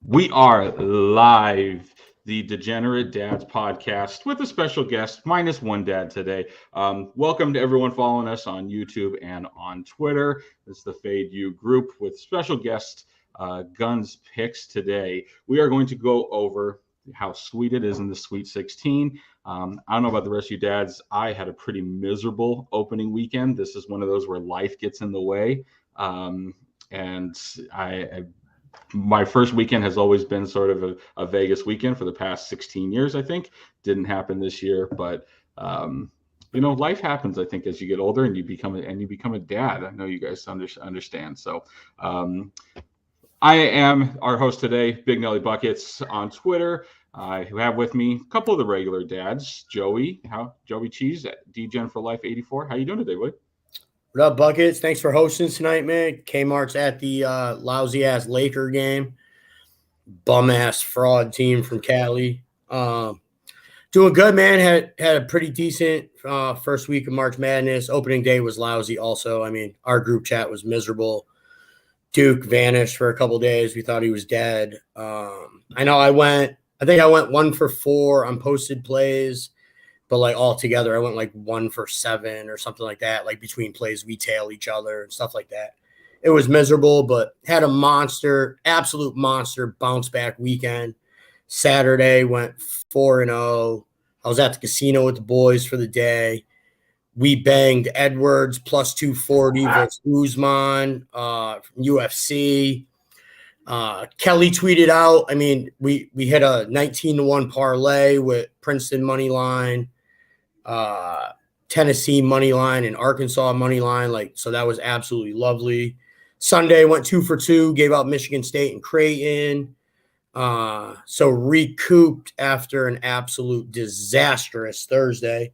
We are live, the Degenerate Dads podcast with a special guest, minus one dad today. Welcome to everyone following us on YouTube and on Twitter. This is the Fade You group with special guest Guns Picks today. We are going to go over how sweet it is in the Sweet 16. I don't know about the rest of you dads. I had a pretty miserable opening weekend. This is one of those where life gets in the way. And my first weekend has always been sort of a Vegas weekend for the past 16 years, I think. Didn't happen this year, but life happens, I think, as you get older and you become a dad. I know you guys understand. So I am our host today, Big Nelly Buckets on Twitter. I have with me a couple of the regular dads, Joey Cheese at DGen for Life 84. How you doing today, buddy? What up, Buckets? Thanks for hosting tonight, man. Kmart's at the lousy-ass Laker game. Bum-ass fraud team from Cali. Doing good, man. Had a pretty decent first week of March Madness. Opening day was lousy also. I mean, our group chat was miserable. Duke vanished for a couple days. We thought he was dead. I think I went 1 for 4 on posted plays. But like all together, I went like 1 for 7 or something like that. Like between plays, we tail each other and stuff like that. It was miserable, but had a absolute monster bounce back weekend. Saturday went 4-0. I was at the casino with the boys for the day. We banged Edwards plus 240 versus Usman from UFC. Kelly tweeted out. I mean, we hit a 19-1 parlay with Princeton money line. Tennessee money line and Arkansas money line. So that was absolutely lovely. Sunday went 2 for 2, gave out Michigan State and Creighton. So recouped after an absolute disastrous Thursday.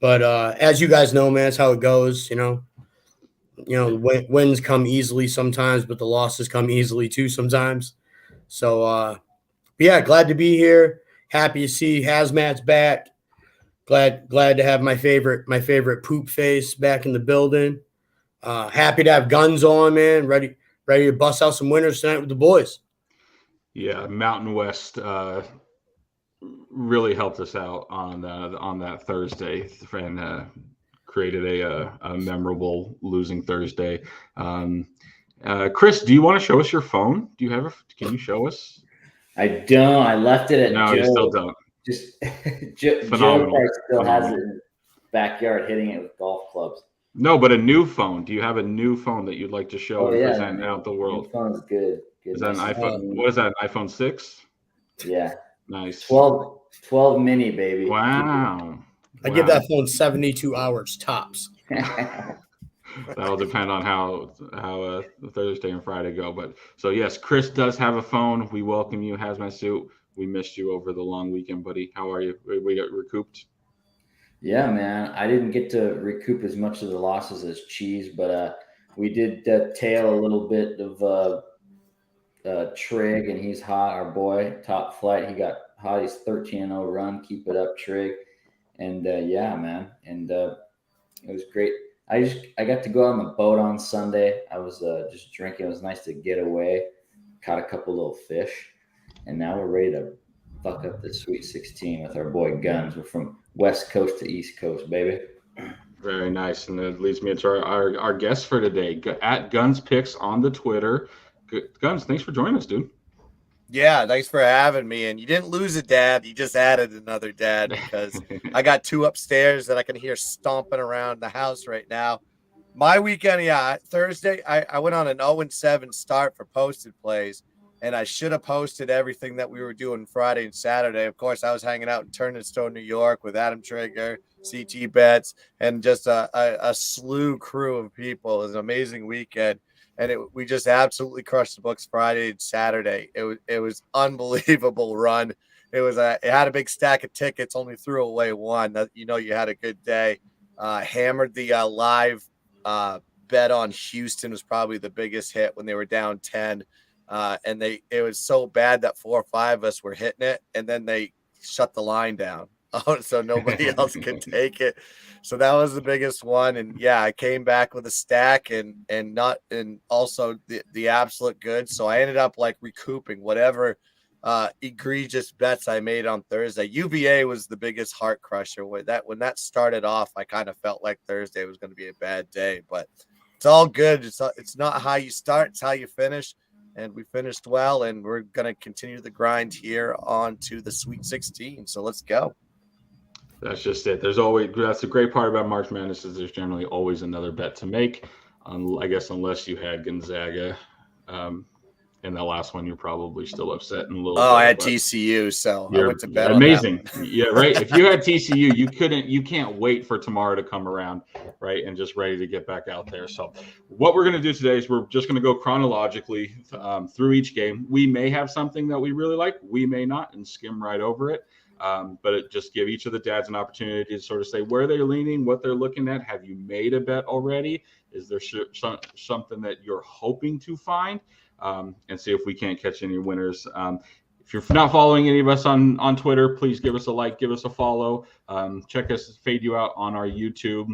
But as you guys know, man, that's how it goes. Wins come easily sometimes, but the losses come easily too sometimes. So yeah, glad to be here. Happy to see Hazmat's back. Glad to have my favorite poop face back in the building. Happy to have Guns on, man. Ready to bust out some winners tonight with the boys. Yeah, Mountain West really helped us out on that Thursday and created a memorable losing Thursday. Chris, do you want to show us your phone? Can you show us? I don't. I left it at No, Joe. you still don't. Just Joe still has it in his backyard hitting it with golf clubs. No, but a new phone. Do you have a new phone that you'd like to show and present out the world? New phone's good. Is that an iPhone? What is that? An iPhone 6? Yeah. Nice. 12 mini, baby. Wow. I give that phone 72 hours tops. That'll depend on how Thursday and Friday go. But so yes, Chris does have a phone. We welcome you, Hazmat Suit. We missed you over the long weekend, buddy. How are you? We got recouped? Yeah, man. I didn't get to recoup as much of the losses as Cheese, but we did tail a little bit of Trig, and he's hot. Our boy, Top Flight, he got hot. He's 13-0 run. Keep it up, Trig. And yeah, man. And it was great. I got to go on the boat on Sunday. I was just drinking. It was nice to get away. Caught a couple little fish. And now we're ready to fuck up the Sweet 16 with our boy Guns. We're from West Coast to East Coast, baby. Very nice. And that leads me into our guest for today, at Guns Picks on the Twitter. Guns, thanks for joining us, dude. Yeah, thanks for having me. And you didn't lose a dad. You just added another dad because I got 2 upstairs that I can hear stomping around the house right now. My weekend, Thursday, I went on an 0-7 start for posted plays. And I should have posted everything that we were doing Friday and Saturday. Of course, I was hanging out in Turnerstone, New York with Adam Trigger, CT Betts, and just a slew crew of people. It was an amazing weekend. And we just absolutely crushed the books Friday and Saturday. It was unbelievable run. It had a big stack of tickets, only threw away one. You had a good day. Hammered the live bet on Houston was probably the biggest hit when they were down 10. And it was so bad that 4 or 5 of us were hitting it, and then they shut the line down. so nobody else could take it. So that was the biggest one. And yeah, I came back with a stack and also the absolute good. So I ended up like recouping whatever egregious bets I made on Thursday. UVA was the biggest heart crusher. When that started off, I kind of felt like Thursday was going to be a bad day, but it's all good. It's not how you start, it's how you finish. And we finished well, and we're going to continue the grind here on to the Sweet 16. So let's go. That's just it. That's the great part about March Madness is there's generally always another bet to make. I guess unless you had Gonzaga. In the last one, you're probably still upset and a little. I had TCU, so I went to bet. Amazing. Yeah, right. If you had TCU, you can't wait for tomorrow to come around, right, and just ready to get back out there. So, what we're going to do today is we're just going to go chronologically through each game. We may have something that we really like, we may not, and skim right over it. But just give each of the dads an opportunity to sort of say where they're leaning, what they're looking at. Have you made a bet already? Is there something that you're hoping to find? And see if we can't catch any winners. If you're not following any of us on Twitter, please give us a like, give us a follow. Check us, Fade You Out on our YouTube.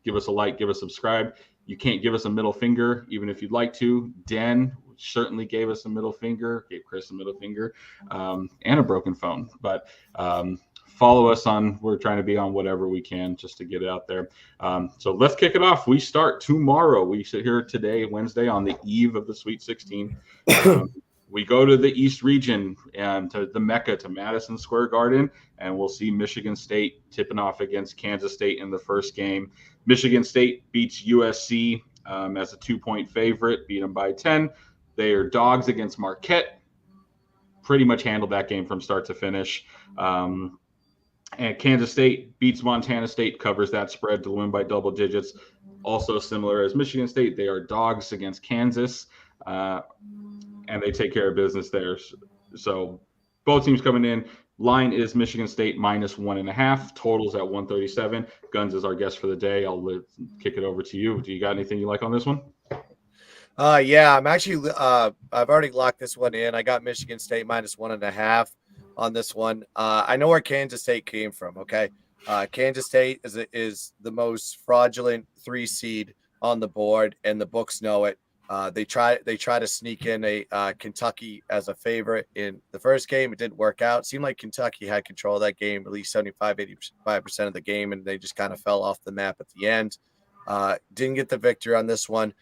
Give us a like, give us subscribe. You can't give us a middle finger, even if you'd like to. Den certainly gave us a middle finger, gave Chris a middle finger, and a broken phone. But follow us we're trying to be on whatever we can just to get it out there. So let's kick it off. We start tomorrow. We sit here today, Wednesday, on the eve of the Sweet 16. We go to the East region and to the Mecca, to Madison Square Garden, and we'll see Michigan State tipping off against Kansas State in the first game. Michigan State beats USC as a 2-point favorite, beat them by 10. They are dogs against Marquette. Pretty much handled that game from start to finish. And Kansas State beats Montana State, covers that spread to win by double digits. Also similar as Michigan State, they are dogs against Kansas, and they take care of business there. So both teams coming in. Line is Michigan State -1.5. Totals at 137. Guns is our guest for the day. I'll kick it over to you. Do you got anything you like on this one? Yeah, I'm actually I've already locked this one in. I got Michigan State -1.5 on this one. I know where Kansas State came from. Okay. Kansas State is the most fraudulent 3 seed on the board, and the books know it. They try to sneak in a Kentucky as a favorite in the first game. It didn't work out. It seemed like Kentucky had control of that game, at least 75-85% of the game, and they just kind of fell off the map at the end. Didn't get the victory on this one.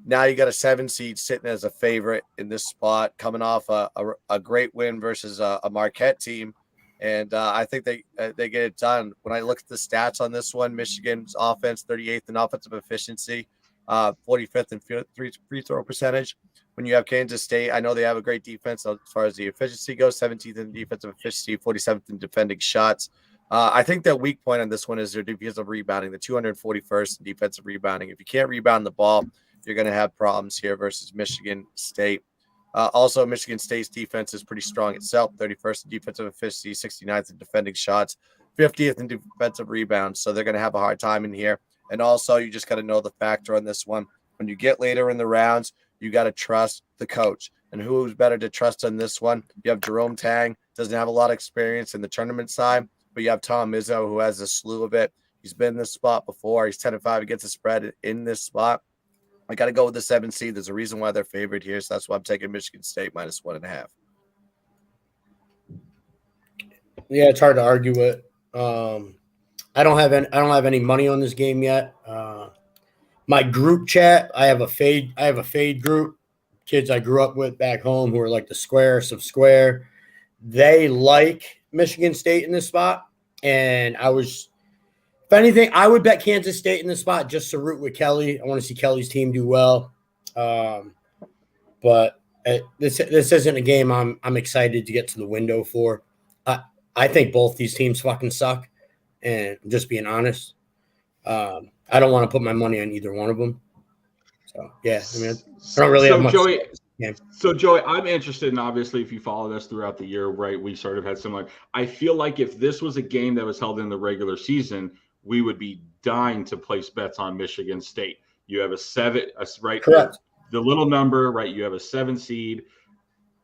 Now you got a 7 seed sitting as a favorite in this spot, coming off a great win versus a Marquette team. And I think they get it done. When I look at the stats on this one, Michigan's offense, 38th in offensive efficiency, 45th in free throw percentage. When you have Kansas State, I know they have a great defense as far as the efficiency goes, 17th in defensive efficiency, 47th in defending shots. I think the weak point on this one is their defensive rebounding, the 241st in defensive rebounding. If you can't rebound the ball, you're going to have problems here versus Michigan State. Also, Michigan State's defense is pretty strong itself, 31st in defensive efficiency, 69th in defending shots, 50th in defensive rebounds. So they're going to have a hard time in here. And also, you just got to know the factor on this one. When you get later in the rounds, you got to trust the coach. And who's better to trust on this one? You have Jerome Tang, doesn't have a lot of experience in the tournament side, but you have Tom Izzo, who has a slew of it. He's been in this spot before. He's 10-5 against the spread in this spot. I got to go with the 7 seed. There's a reason why they're favored here, so that's why I'm taking Michigan State -1.5. Yeah, it's hard to argue with. I don't have any money on this game yet. My group chat, I have a fade group, kids I grew up with back home who are like the squarest of square. They like Michigan State in this spot, and if anything, I would bet Kansas State in this spot just to root with Kelly. I want to see Kelly's team do well. But this isn't a game I'm excited to get to the window for. I think both these teams fucking suck, and I'm just being honest. I don't want to put my money on either one of them. So yeah, I mean, I don't really have much. So Joey, I'm interested in, obviously, if you followed us throughout the year, right? We sort of had similar. I feel like if this was a game that was held in the regular season, we would be dying to place bets on Michigan State. You have right? Correct. The little number, right? You have a 7 seed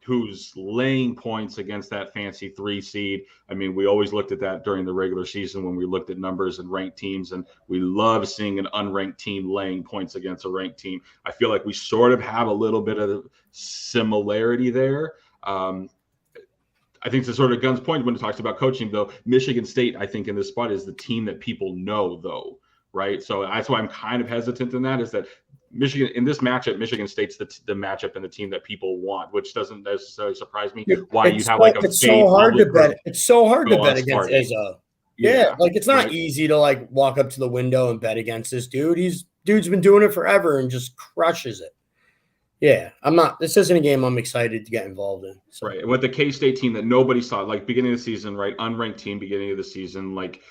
who's laying points against that fancy 3 seed. I mean, we always looked at that during the regular season when we looked at numbers and ranked teams, and we love seeing an unranked team laying points against a ranked team. I feel like we sort of have a little bit of similarity there. I think to sort of Gunn's point when it talks about coaching, though, Michigan State, I think in this spot is the team that people know, though, right? So that's why I'm kind of hesitant in that, is that Michigan in this matchup, Michigan State's the matchup and the team that people want, which doesn't necessarily surprise me. Why you'd have like a it's so hard to bet. It's so hard to bet against Sparty. Izzo. Yeah, like it's not right. easy to like walk up to the window and bet against this dude. Dude's been doing it forever and just crushes it. Yeah, this isn't a game I'm excited to get involved in. So. Right. And with the K-State team that nobody saw, like beginning of the season, right? Unranked team beginning of the season, like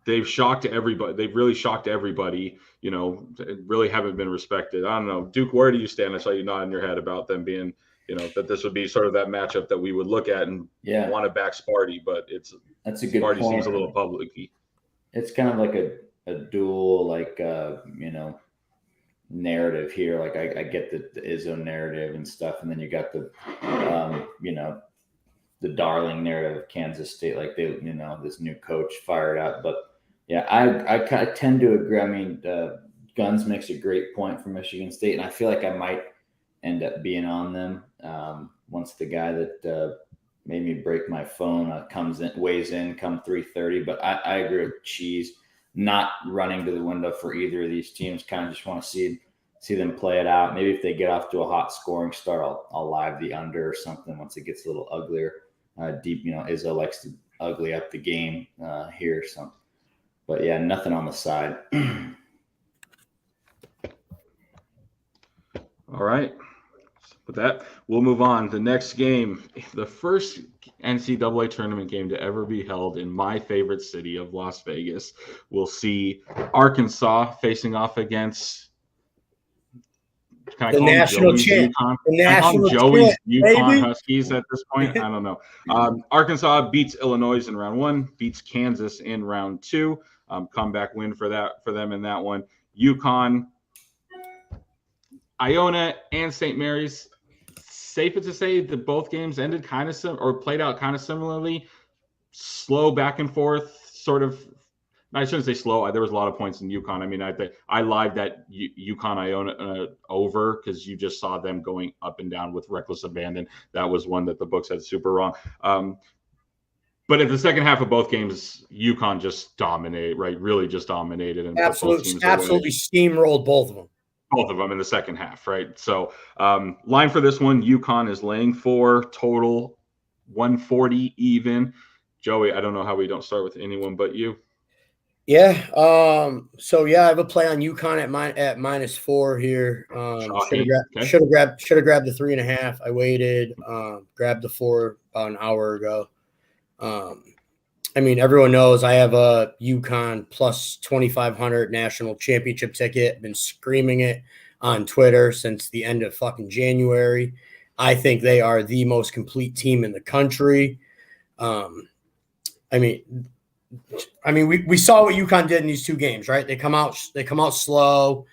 they've shocked everybody. They've really shocked everybody, you know, really haven't been respected. I don't know. Duke, where do you stand? I saw you nodding your head about them being, you know, that this would be sort of that matchup that we would look at and want to back Sparty, but that's a good Sparty point. seems a little public-y. It's kind of like a dual, like, you know, narrative here. Like I get the Izzo narrative and stuff, and then you got the you know, the darling narrative of Kansas State, like they, you know, this new coach fired up. But yeah, I tend to agree. I mean, Guns makes a great point for Michigan State, and I feel like I might end up being on them once the guy that made me break my phone weighs in come 3:30. But I agree with Cheese. Not running to the window for either of these teams. Kind of just want to see them play it out. Maybe if they get off to a hot scoring start, I'll live the under or something once it gets a little uglier. Deep, you know, Izzo likes to ugly up the game here. So, but yeah, nothing on the side. All right. With that, we'll move on. The next game, the first NCAA tournament game to ever be held in my favorite city of Las Vegas. We'll see Arkansas facing off against the national champ. The national Joey's champ, UConn baby. Huskies at this point. I don't know. Arkansas beats Illinois in round 1, beats Kansas in round 2. Comeback win for them in that one. UConn, Iona, and St. Mary's. Safe to say that both games ended kind of played out kind of similarly. Slow back and forth, sort of. I shouldn't say slow. There was a lot of points in UConn. I mean, I lived that UConn Iona over because you just saw them going up and down with reckless abandon. That was one that the books had super wrong. But at the second half of both games, UConn just dominated, right? Really just dominated and absolutely steamrolled both of them. Both of them in the second half, right? So line for this one, UConn is laying 4, total 140 even. Joey, I don't know how we don't start with anyone but you. Yeah. So yeah, I have a play on UConn at -4 here. Should have grabbed the 3.5. I waited. Grabbed the 4 about an hour ago. I mean, everyone knows I have a UConn plus 2,500 national championship ticket. I've been screaming it on Twitter since the end of fucking January. I think they are the most complete team in the country. I mean, we saw what UConn did in these 2 games, right? They come out slow,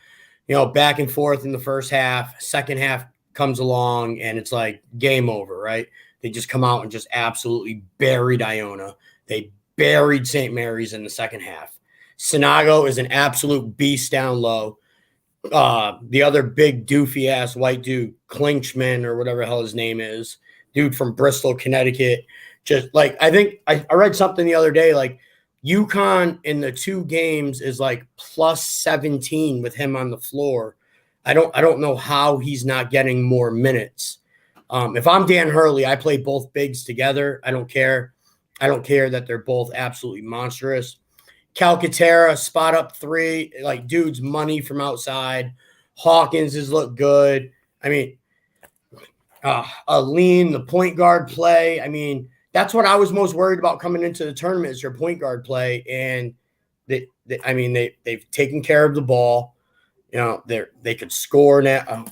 you know, back and forth in the first half. Second half comes along and it's like game over, right? They just come out and just absolutely buried Iona. They buried St. Mary's in the second half. Sinago is an absolute beast down low. The other big doofy ass white dude, Klinchman or whatever the hell his name is, dude from Bristol, Connecticut. Just like I think I read something the other day, like UConn in the 2 games is like plus 17 with him on the floor. I don't know how he's not getting more minutes. If I'm Dan Hurley, I play both bigs together. I don't care that they're both absolutely monstrous. Calcaterra, spot up 3, like dude's money from outside. Hawkins has looked good. I mean, Aline, the point guard play. I mean, that's what I was most worried about coming into the tournament is your point guard play. And they've taken care of the ball. You know, they could score now.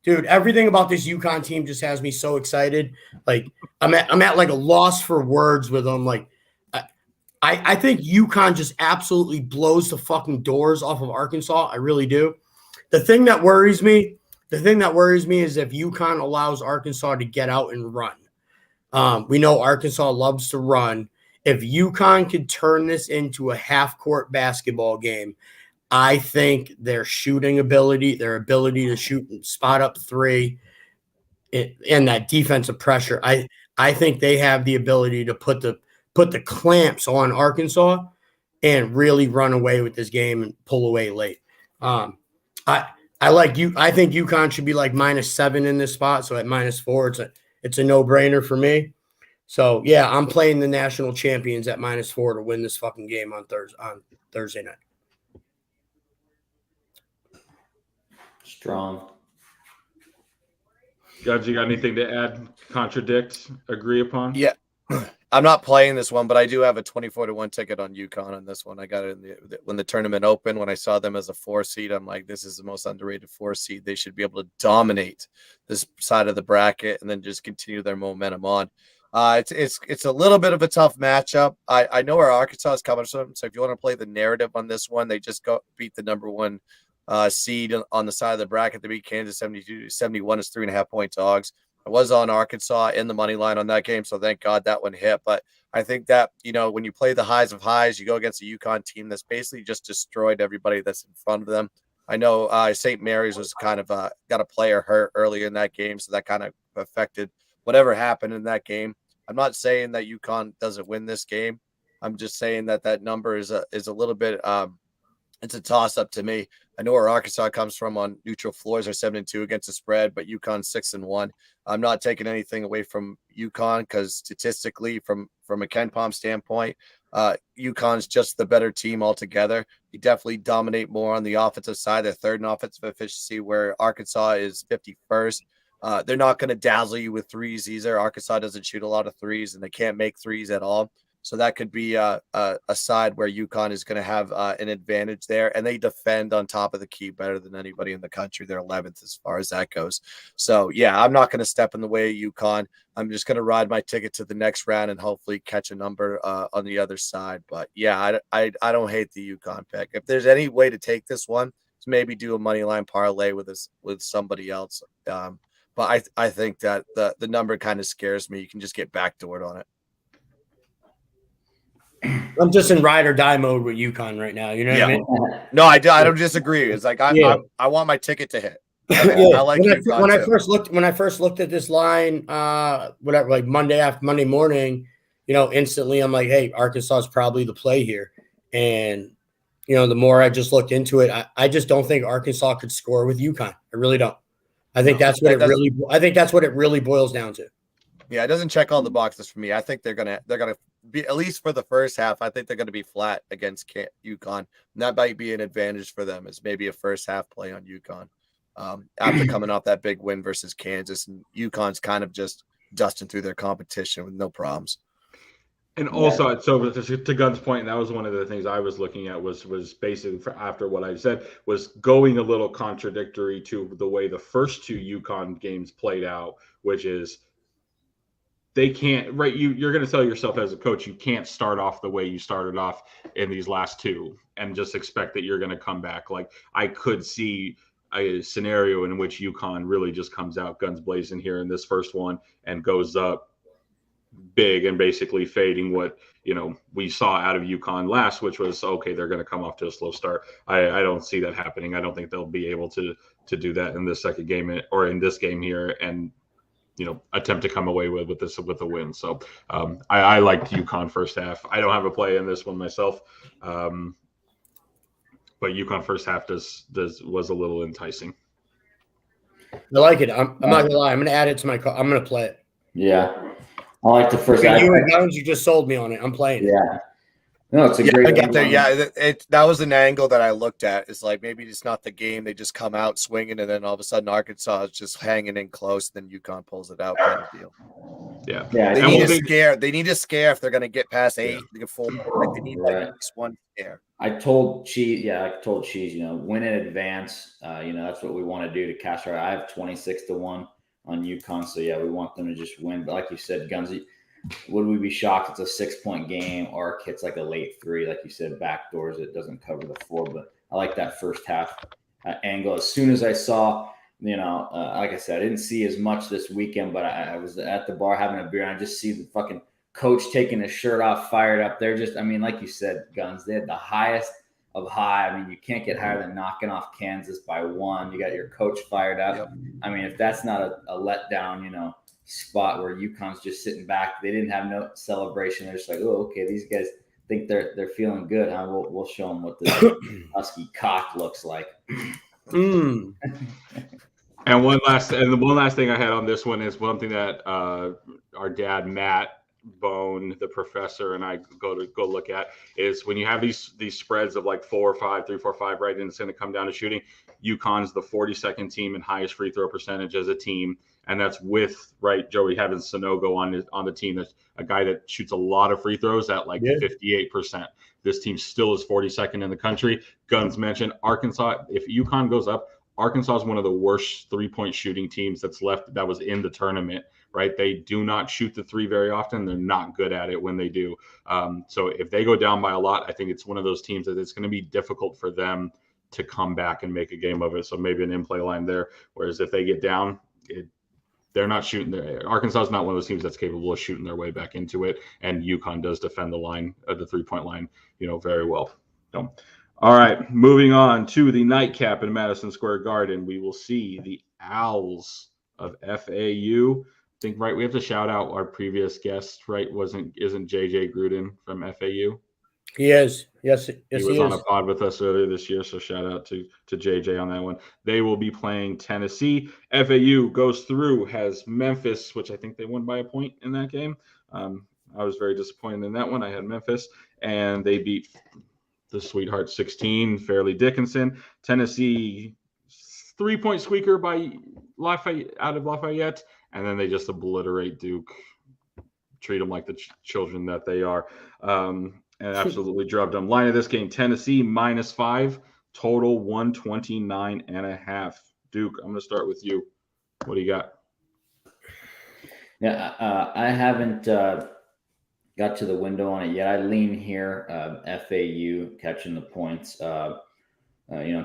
Dude, everything about this UConn team just has me so excited. Like I'm at like a loss for words with them. Like I think UConn just absolutely blows the fucking doors off of Arkansas. I really do. The thing that worries me the thing that worries me is if UConn allows Arkansas to get out and run. We know Arkansas loves to run. If UConn could turn this into a half-court basketball game, I think their shooting ability, their ability to shoot and spot up three, and that defensive pressure, I think they have the ability to put the clamps on Arkansas and really run away with this game and pull away late. I like you. I think UConn should be like -7 in this spot. So at -4, it's a no-brainer for me. So yeah, I'm playing the national champions at -4 to win this fucking game on Thursday night. Strong. Guys, you got anything to add, contradict, agree upon? Yeah. I'm not playing this one, but I do have a 24-1 ticket on UConn on this one. I got it when the tournament opened. When I saw them as a 4 seed, I'm like, this is the most underrated 4 seed. They should be able to dominate this side of the bracket and then just continue their momentum on. It's a little bit of a tough matchup. I know where Arkansas is coming from, so if you want to play the narrative on this one, they just beat the number 1 seed on the side of the bracket. They beat Kansas 72-71 as 3.5-point dogs. I was on Arkansas in the money line on that game, so thank God that one hit. But I think that, when you play the highs of highs, you go against a UConn team that's basically just destroyed everybody that's in front of them. I know St. Mary's was kind of got a player hurt earlier in that game, so that kind of affected whatever happened in that game. I'm not saying that UConn doesn't win this game. I'm just saying that number is a little bit it's a toss-up to me. I know where Arkansas comes from on neutral floors. Are 7-2 against the spread, but UConn 6-1. I'm not taking anything away from UConn because statistically, from a KenPom standpoint, UConn's just the better team altogether. You definitely dominate more on the offensive side. They're third in offensive efficiency, where Arkansas is 51st. They're not going to dazzle you with threes either. Arkansas doesn't shoot a lot of threes, and they can't make threes at all. So that could be a side where UConn is going to have an advantage there, and they defend on top of the key better than anybody in the country. They're 11th as far as that goes. So yeah, I'm not going to step in the way of UConn. I'm just going to ride my ticket to the next round and hopefully catch a number on the other side. But yeah, I don't hate the UConn pick. If there's any way to take this one, to maybe do a money line parlay with somebody else. But I think that the number kind of scares me. You can just get backdoored on it. I'm just in ride or die mode with UConn right now. You know what I mean? No, I don't disagree. It's like I want my ticket to hit. I like when I first looked at this line, whatever, like Monday morning, instantly I'm like, hey, Arkansas is probably the play here. And the more I just looked into it, I just don't think Arkansas could score with UConn. I really don't. I think that's what it really boils down to. Yeah, it doesn't check all the boxes for me. I think they're gonna be, at least for the first half, I think they're gonna be flat against UConn. And that might be an advantage for them, as maybe a first half play on UConn. After coming off that big win versus Kansas, and UConn's kind of just dusting through their competition with no problems. And also, so to Gun's point, that was one of the things I was looking at was basically after what I said was going a little contradictory to the way the first 2 UConn games played out, which is they can't, right? You're going to tell yourself as a coach, you can't start off the way you started off in these last 2 and just expect that you're going to come back. Like, I could see a scenario in which UConn really just comes out guns blazing here in this first one and goes up big and basically fading what we saw out of UConn last, which was okay, they're going to come off to a slow start. I don't see that happening. I don't think they'll be able to do that in this second game or in this game here and attempt to come away with a win. So I liked UConn first half. I don't have a play in this one myself, but UConn first half was a little enticing. I like it. I'm not gonna lie. I'm gonna add it to my I'm gonna play it. Yeah. I like the first half. You just sold me on it. I'm playing it. Yeah. No, it's a great. I get there. Yeah, that was an angle that I looked at. It's like maybe it's not the game. They just come out swinging, and then all of a sudden Arkansas is just hanging in close. Then UConn pulls it out, kind of deal. Yeah. They need a scare. They need a scare if they're going to get past 8. They get full. Like they need at least one scare. I told Cheese, win in advance. That's what we want to do to cash our. I have 26-1 on UConn, so yeah, we want them to just win. But like you said, Gunsy. Would we be shocked it's a 6-point game or it hits like a late 3, like you said, backdoors, it doesn't cover the 4. But I like that first half angle. As soon as I saw like I said, I didn't see as much this weekend, but I was at the bar having a beer, and I just see the fucking coach taking his shirt off, fired up. They're just, I mean, like you said, Guns, they had the highest of high. I mean, you can't get higher than knocking off Kansas by 1. You got your coach fired up. Yep. I mean, if that's not a letdown, spot where UConn's just sitting back, they didn't have no celebration. They're just like, oh, okay, these guys think they're feeling good, huh? We'll show them what the husky cock looks like. Mm. And the one last thing I had on this one is one thing that our dad Matt Bone, the professor, and I go look at is when you have these spreads of like 4-5, 3-4-5, right, and it's going to come down to shooting. UConn's the 42nd team in highest free throw percentage as a team, and that's with Joey having Sonogo on the team. That's a guy that shoots a lot of free throws at 58%. This team still is 42nd in the country. Guns mentioned Arkansas. If UConn goes up, Arkansas is one of the worst 3-point shooting teams that's left that was in the tournament, right? They do not shoot the 3 very often. They're not good at it when they do. So if they go down by a lot, I think it's one of those teams that it's going to be difficult for them to come back and make a game of it. So maybe an in-play line there. Whereas if they get down, they're not shooting there. Arkansas is not one of those teams that's capable of shooting their way back into it. And UConn does defend the line, the 3-point line, very well. So, all right, moving on to the nightcap in Madison Square Garden. We will see the Owls of FAU. I think, we have to shout out our previous guest, right? Isn't JJ Gruden from FAU? He is. Yes, he was on a pod with us earlier this year, so shout out to JJ on that one. They will be playing Tennessee. FAU goes through, has Memphis, which I think they won by a point in that game. I was very disappointed in that one. I had Memphis, and they beat the Sweetheart 16, Fairleigh Dickinson. Tennessee, 3-point squeaker by Lafayette out of Lafayette, and then they just obliterate Duke, treat them like the children that they are, and absolutely drubbed them. Line of this game, Tennessee -5, total 129.5. Duke, I'm going to start with you. What do you got? Yeah, I haven't got to the window on it yet. I lean here, FAU catching the points.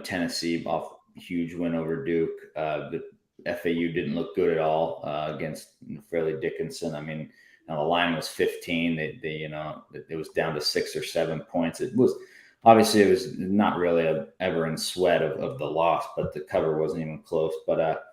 Tennessee off huge win over Duke. The FAU didn't look good at all against Fairleigh Dickinson. I mean, the line was 15. It was down to 6 or 7 points. It was not really ever in sweat of the loss, but the cover wasn't even close. But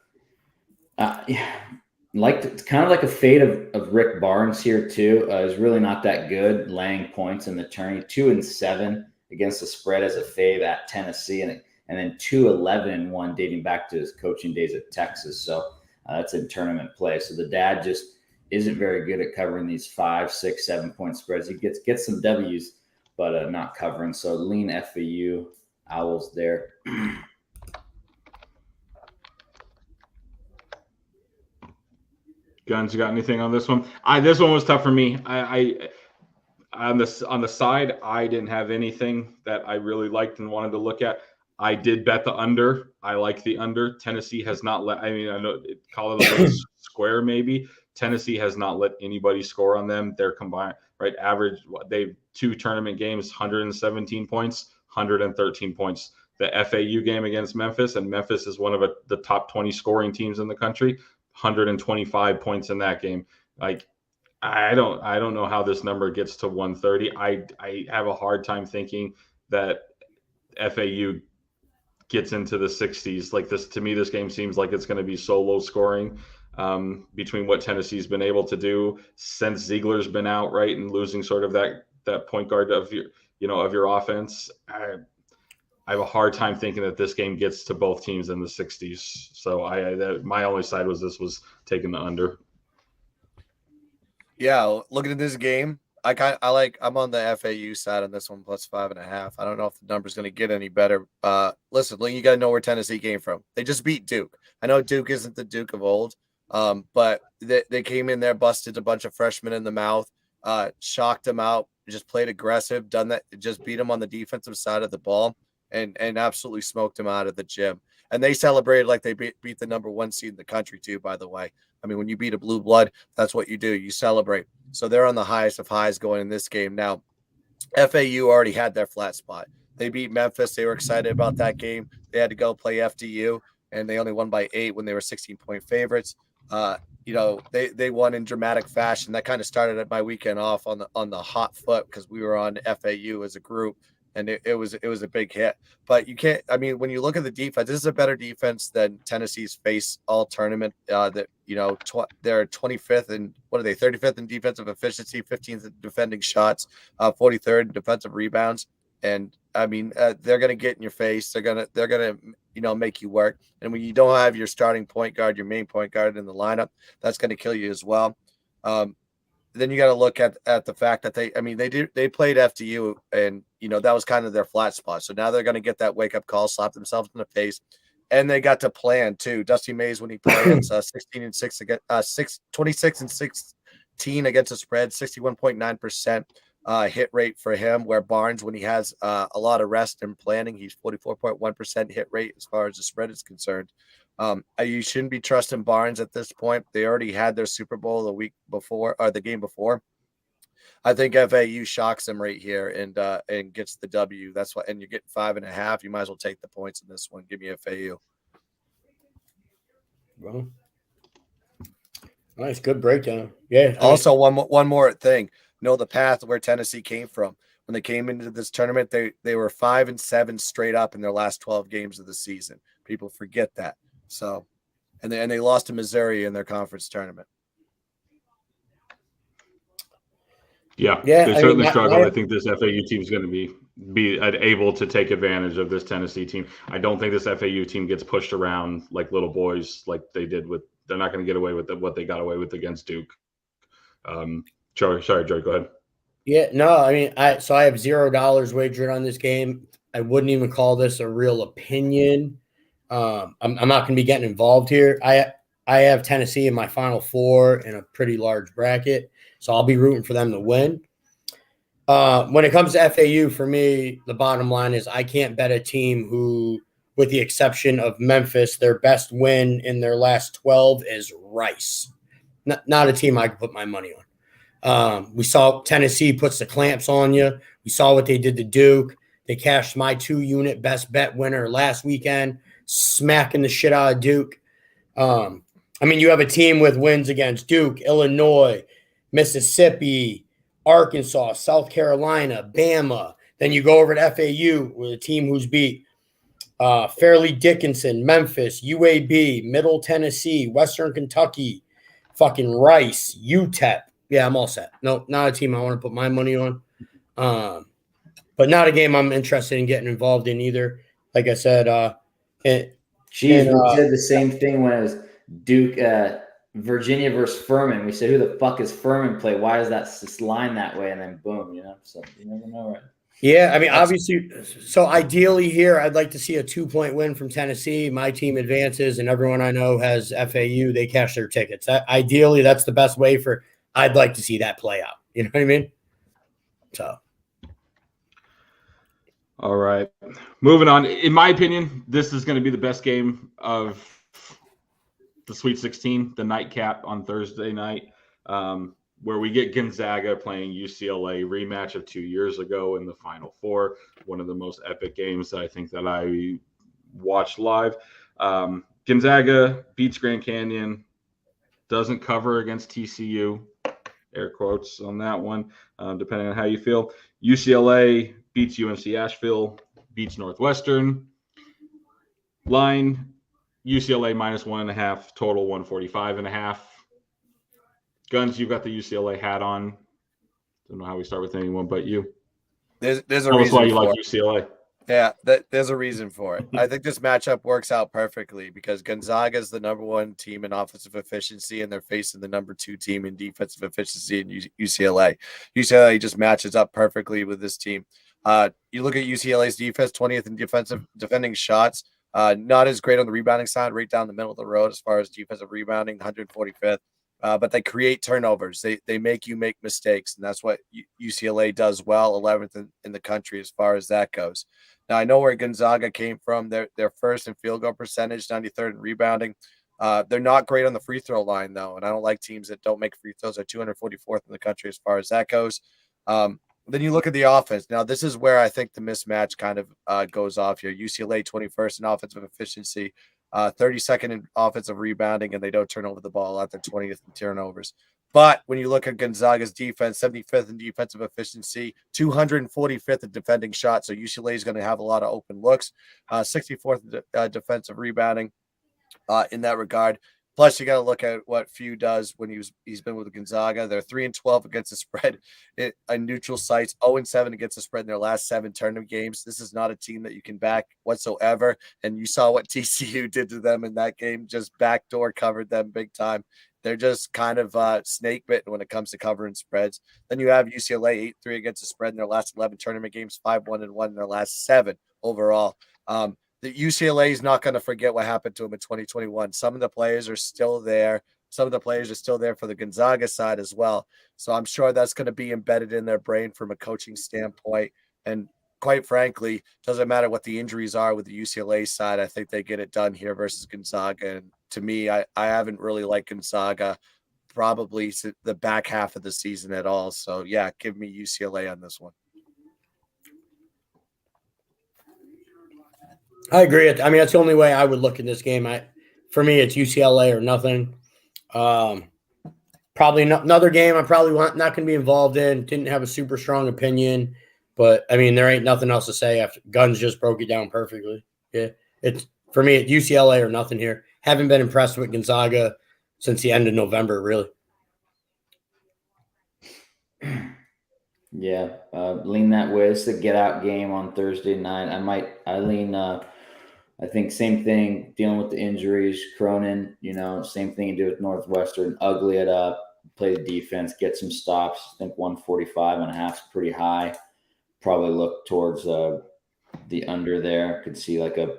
it's kind of like a fate of Rick Barnes here too. Is really not that good laying points in the tourney. 2-7 against the spread as a fave at Tennessee, and then 2-11-1 dating back to his coaching days at Texas. So that's in tournament play. So the dad just isn't very good at covering these 5, 6, 7 point spreads. He gets some W's, but not covering. So lean FAU Owls there. Guns, you got anything on this one? This one was tough for me. I on the side, I didn't have anything that I really liked and wanted to look at. I did bet the under. I like the under. Tennessee has not let. I mean, I know call it a little square maybe. Tennessee has not let anybody score on them. They're combined average. They've 2 tournament games, 117 points, 113 points. The FAU game against Memphis, and Memphis is one of the top 20 scoring teams in the country. 125 points in that game. I don't know how this number gets to 130. I have a hard time thinking that FAU gets into the 60s. Like this, to me, this game seems like it's going to be so low scoring between what Tennessee's been able to do since Ziegler's been out, right, and losing sort of that point guard of your offense. I have a hard time thinking that this game gets to both teams in the 60s. So my only side was taking the under. Yeah, looking at this game, I'm on the FAU side on this one +5.5. I don't know if the number's going to get any better. Listen, you got to know where Tennessee came from. They just beat Duke. I know Duke isn't the Duke of old, but they came in there, busted a bunch of freshmen in the mouth, shocked them out, just played aggressive, done that, just beat them on the defensive side of the ball, and absolutely smoked them out of the gym. And they celebrated like they beat the number 1 seed in the country too, by the way. I mean, when you beat a blue blood, that's what you do. You celebrate. So they're on the highest of highs going in this game. Now, FAU already had their flat spot. They beat Memphis. They were excited about that game. They had to go play FDU. and they only won by 8 when they were 16-point favorites. They won in dramatic fashion. That kind of started my weekend off on the hot foot because we were on FAU as a group, and it was a big hit. But you can't. I mean, when you look at the defense, this is a better defense than Tennessee's face all tournament. They're 25th and what are they? 35th in defensive efficiency, 15th in defending shots, 43rd in defensive rebounds. And I mean, they're going to get in your face. They're going to make you work. And when you don't have your starting point guard, your main point guard in the lineup, that's going to kill you as well. Then you got to look at the fact that they played FDU, and that was kind of their flat spot. So now they're going to get that wake up call, slap themselves in the face, and they got to plan too. Dusty Mays, when he plays 26 and 16 against the spread, 61.9%. Hit rate for him, where Barnes, when he has a lot of rest and planning, he's 44.1% hit rate as far as the spread is concerned. You shouldn't be trusting Barnes at this point. They already had their Super Bowl the week before, or the game before. I think FAU shocks them right here and gets the W. That's why, and you're getting 5.5. You might as well take the points in this one. Give me FAU. Well, nice, good breakdown. Yeah. Also, one more thing. Know the path where Tennessee came from. When they came into this tournament, they were 5-7 straight up in their last 12 games of the season. People forget that. So, and they lost to Missouri in their conference tournament. Yeah, they certainly struggled. I think this FAU team is going to be able to take advantage of this Tennessee team. I don't think this FAU team gets pushed around like little boys like they did with. They're not going to get away with what they got away with against Duke. Sorry, Joey, go ahead. Yeah, no, I mean, I have $0 wagered on this game. I wouldn't even call this a real opinion. I'm not going to be getting involved here. I have Tennessee in my Final Four in a pretty large bracket, so I'll be rooting for them to win. When it comes to FAU, for me, the bottom line is I can't bet a team who, with the exception of Memphis, their best win in their last 12 is Rice. Not a team I can put my money on. We saw Tennessee puts the clamps on you. We saw what they did to Duke. They cashed my 2-unit best bet winner last weekend, smacking the shit out of Duke. You have a team with wins against Duke, Illinois, Mississippi, Arkansas, South Carolina, Bama. Then you go over to FAU with a team who's beat Fairleigh Dickinson, Memphis, UAB, Middle Tennessee, Western Kentucky, fucking Rice, UTEP. Yeah, I'm all set. No, not a team I want to put my money on. But not a game I'm interested in getting involved in either. Like I said, we said the same thing when it was Duke, Virginia versus Furman. We said, who the fuck is Furman play? Why is that line that way? And then boom, so you never know, right? Yeah, I mean, obviously, so ideally here, I'd like to see a 2-point win from Tennessee. My team advances, and everyone I know has FAU. They cash their tickets. Ideally, that's the best way for – I'd like to see that play out. You know what I mean? So. All right. Moving on. In my opinion, this is going to be the best game of the Sweet 16, the nightcap on Thursday night, where we get Gonzaga playing UCLA, rematch of 2 years ago in the Final Four. One of the most epic games that I think that I watched live. Gonzaga beats Grand Canyon, doesn't cover against TCU. Air quotes on that one, depending on how you feel. UCLA beats UNC Asheville, beats Northwestern. Line, UCLA -1.5, total 145.5. Guns, you've got the UCLA hat on. Don't know how we start with anyone but you. There's a Tell us reason why you for like it. UCLA. Yeah, there's a reason for it. I think this matchup works out perfectly because Gonzaga is the #1 team in offensive efficiency, and they're facing the #2 team in defensive efficiency in UCLA. UCLA just matches up perfectly with this team. You look at UCLA's defense, 20th in defending shots. Not as great on the rebounding side, right down the middle of the road as far as defensive rebounding, 145th. But they create turnovers. They make you make mistakes, and that's what UCLA does well, 11th in the country as far as that goes. Now, I know where Gonzaga came from. They're first in field goal percentage, 93rd in rebounding. They're not great on the free throw line, though, and I don't like teams that don't make free throws. They're 244th in the country as far as that goes. Then you look at the offense. Now, this is where I think the mismatch kind of goes off here. UCLA 21st in offensive efficiency. 32nd in offensive rebounding, and they don't turn over the ball a lot. They're 20th in turnovers. But when you look at Gonzaga's defense, 75th in defensive efficiency, 245th in defending shots. So UCLA is going to have a lot of open looks. 64th defensive rebounding in that regard. Plus, you got to look at what Few does when he's been with Gonzaga. They're 3-12 against the spread on neutral sites, 0-7 against the spread in their last 7 tournament games. This is not a team that you can back whatsoever. And you saw what TCU did to them in that game, just backdoor covered them big time. They're just kind of snake bitten when it comes to covering spreads. Then you have UCLA 8-3 against the spread in their last 11 tournament games, 5-1-1 in their last 7 overall. The UCLA is not going to forget what happened to them in 2021. Some of the players are still there. Some of the players are still there for the Gonzaga side as well. So I'm sure that's going to be embedded in their brain from a coaching standpoint. And quite frankly, doesn't matter what the injuries are with the UCLA side. I think they get it done here versus Gonzaga. And to me, I haven't really liked Gonzaga probably the back half of the season at all. So, yeah, give me UCLA on this one. I agree. I mean, that's the only way I would look at this game. For me, it's UCLA or nothing. Probably another game I'm probably not going to be involved in. Didn't have a super strong opinion, but I mean, there ain't nothing else to say after Guns just broke it down perfectly. Yeah, for me, it's UCLA or nothing here. Haven't been impressed with Gonzaga since the end of November, really. Yeah, lean that way. It's the get out game on Thursday night. I lean. I think same thing, dealing with the injuries, Cronin, same thing you do with Northwestern, ugly it up, play the defense, get some stops. I think 145.5 is pretty high. Probably look towards the under there. Could see like a,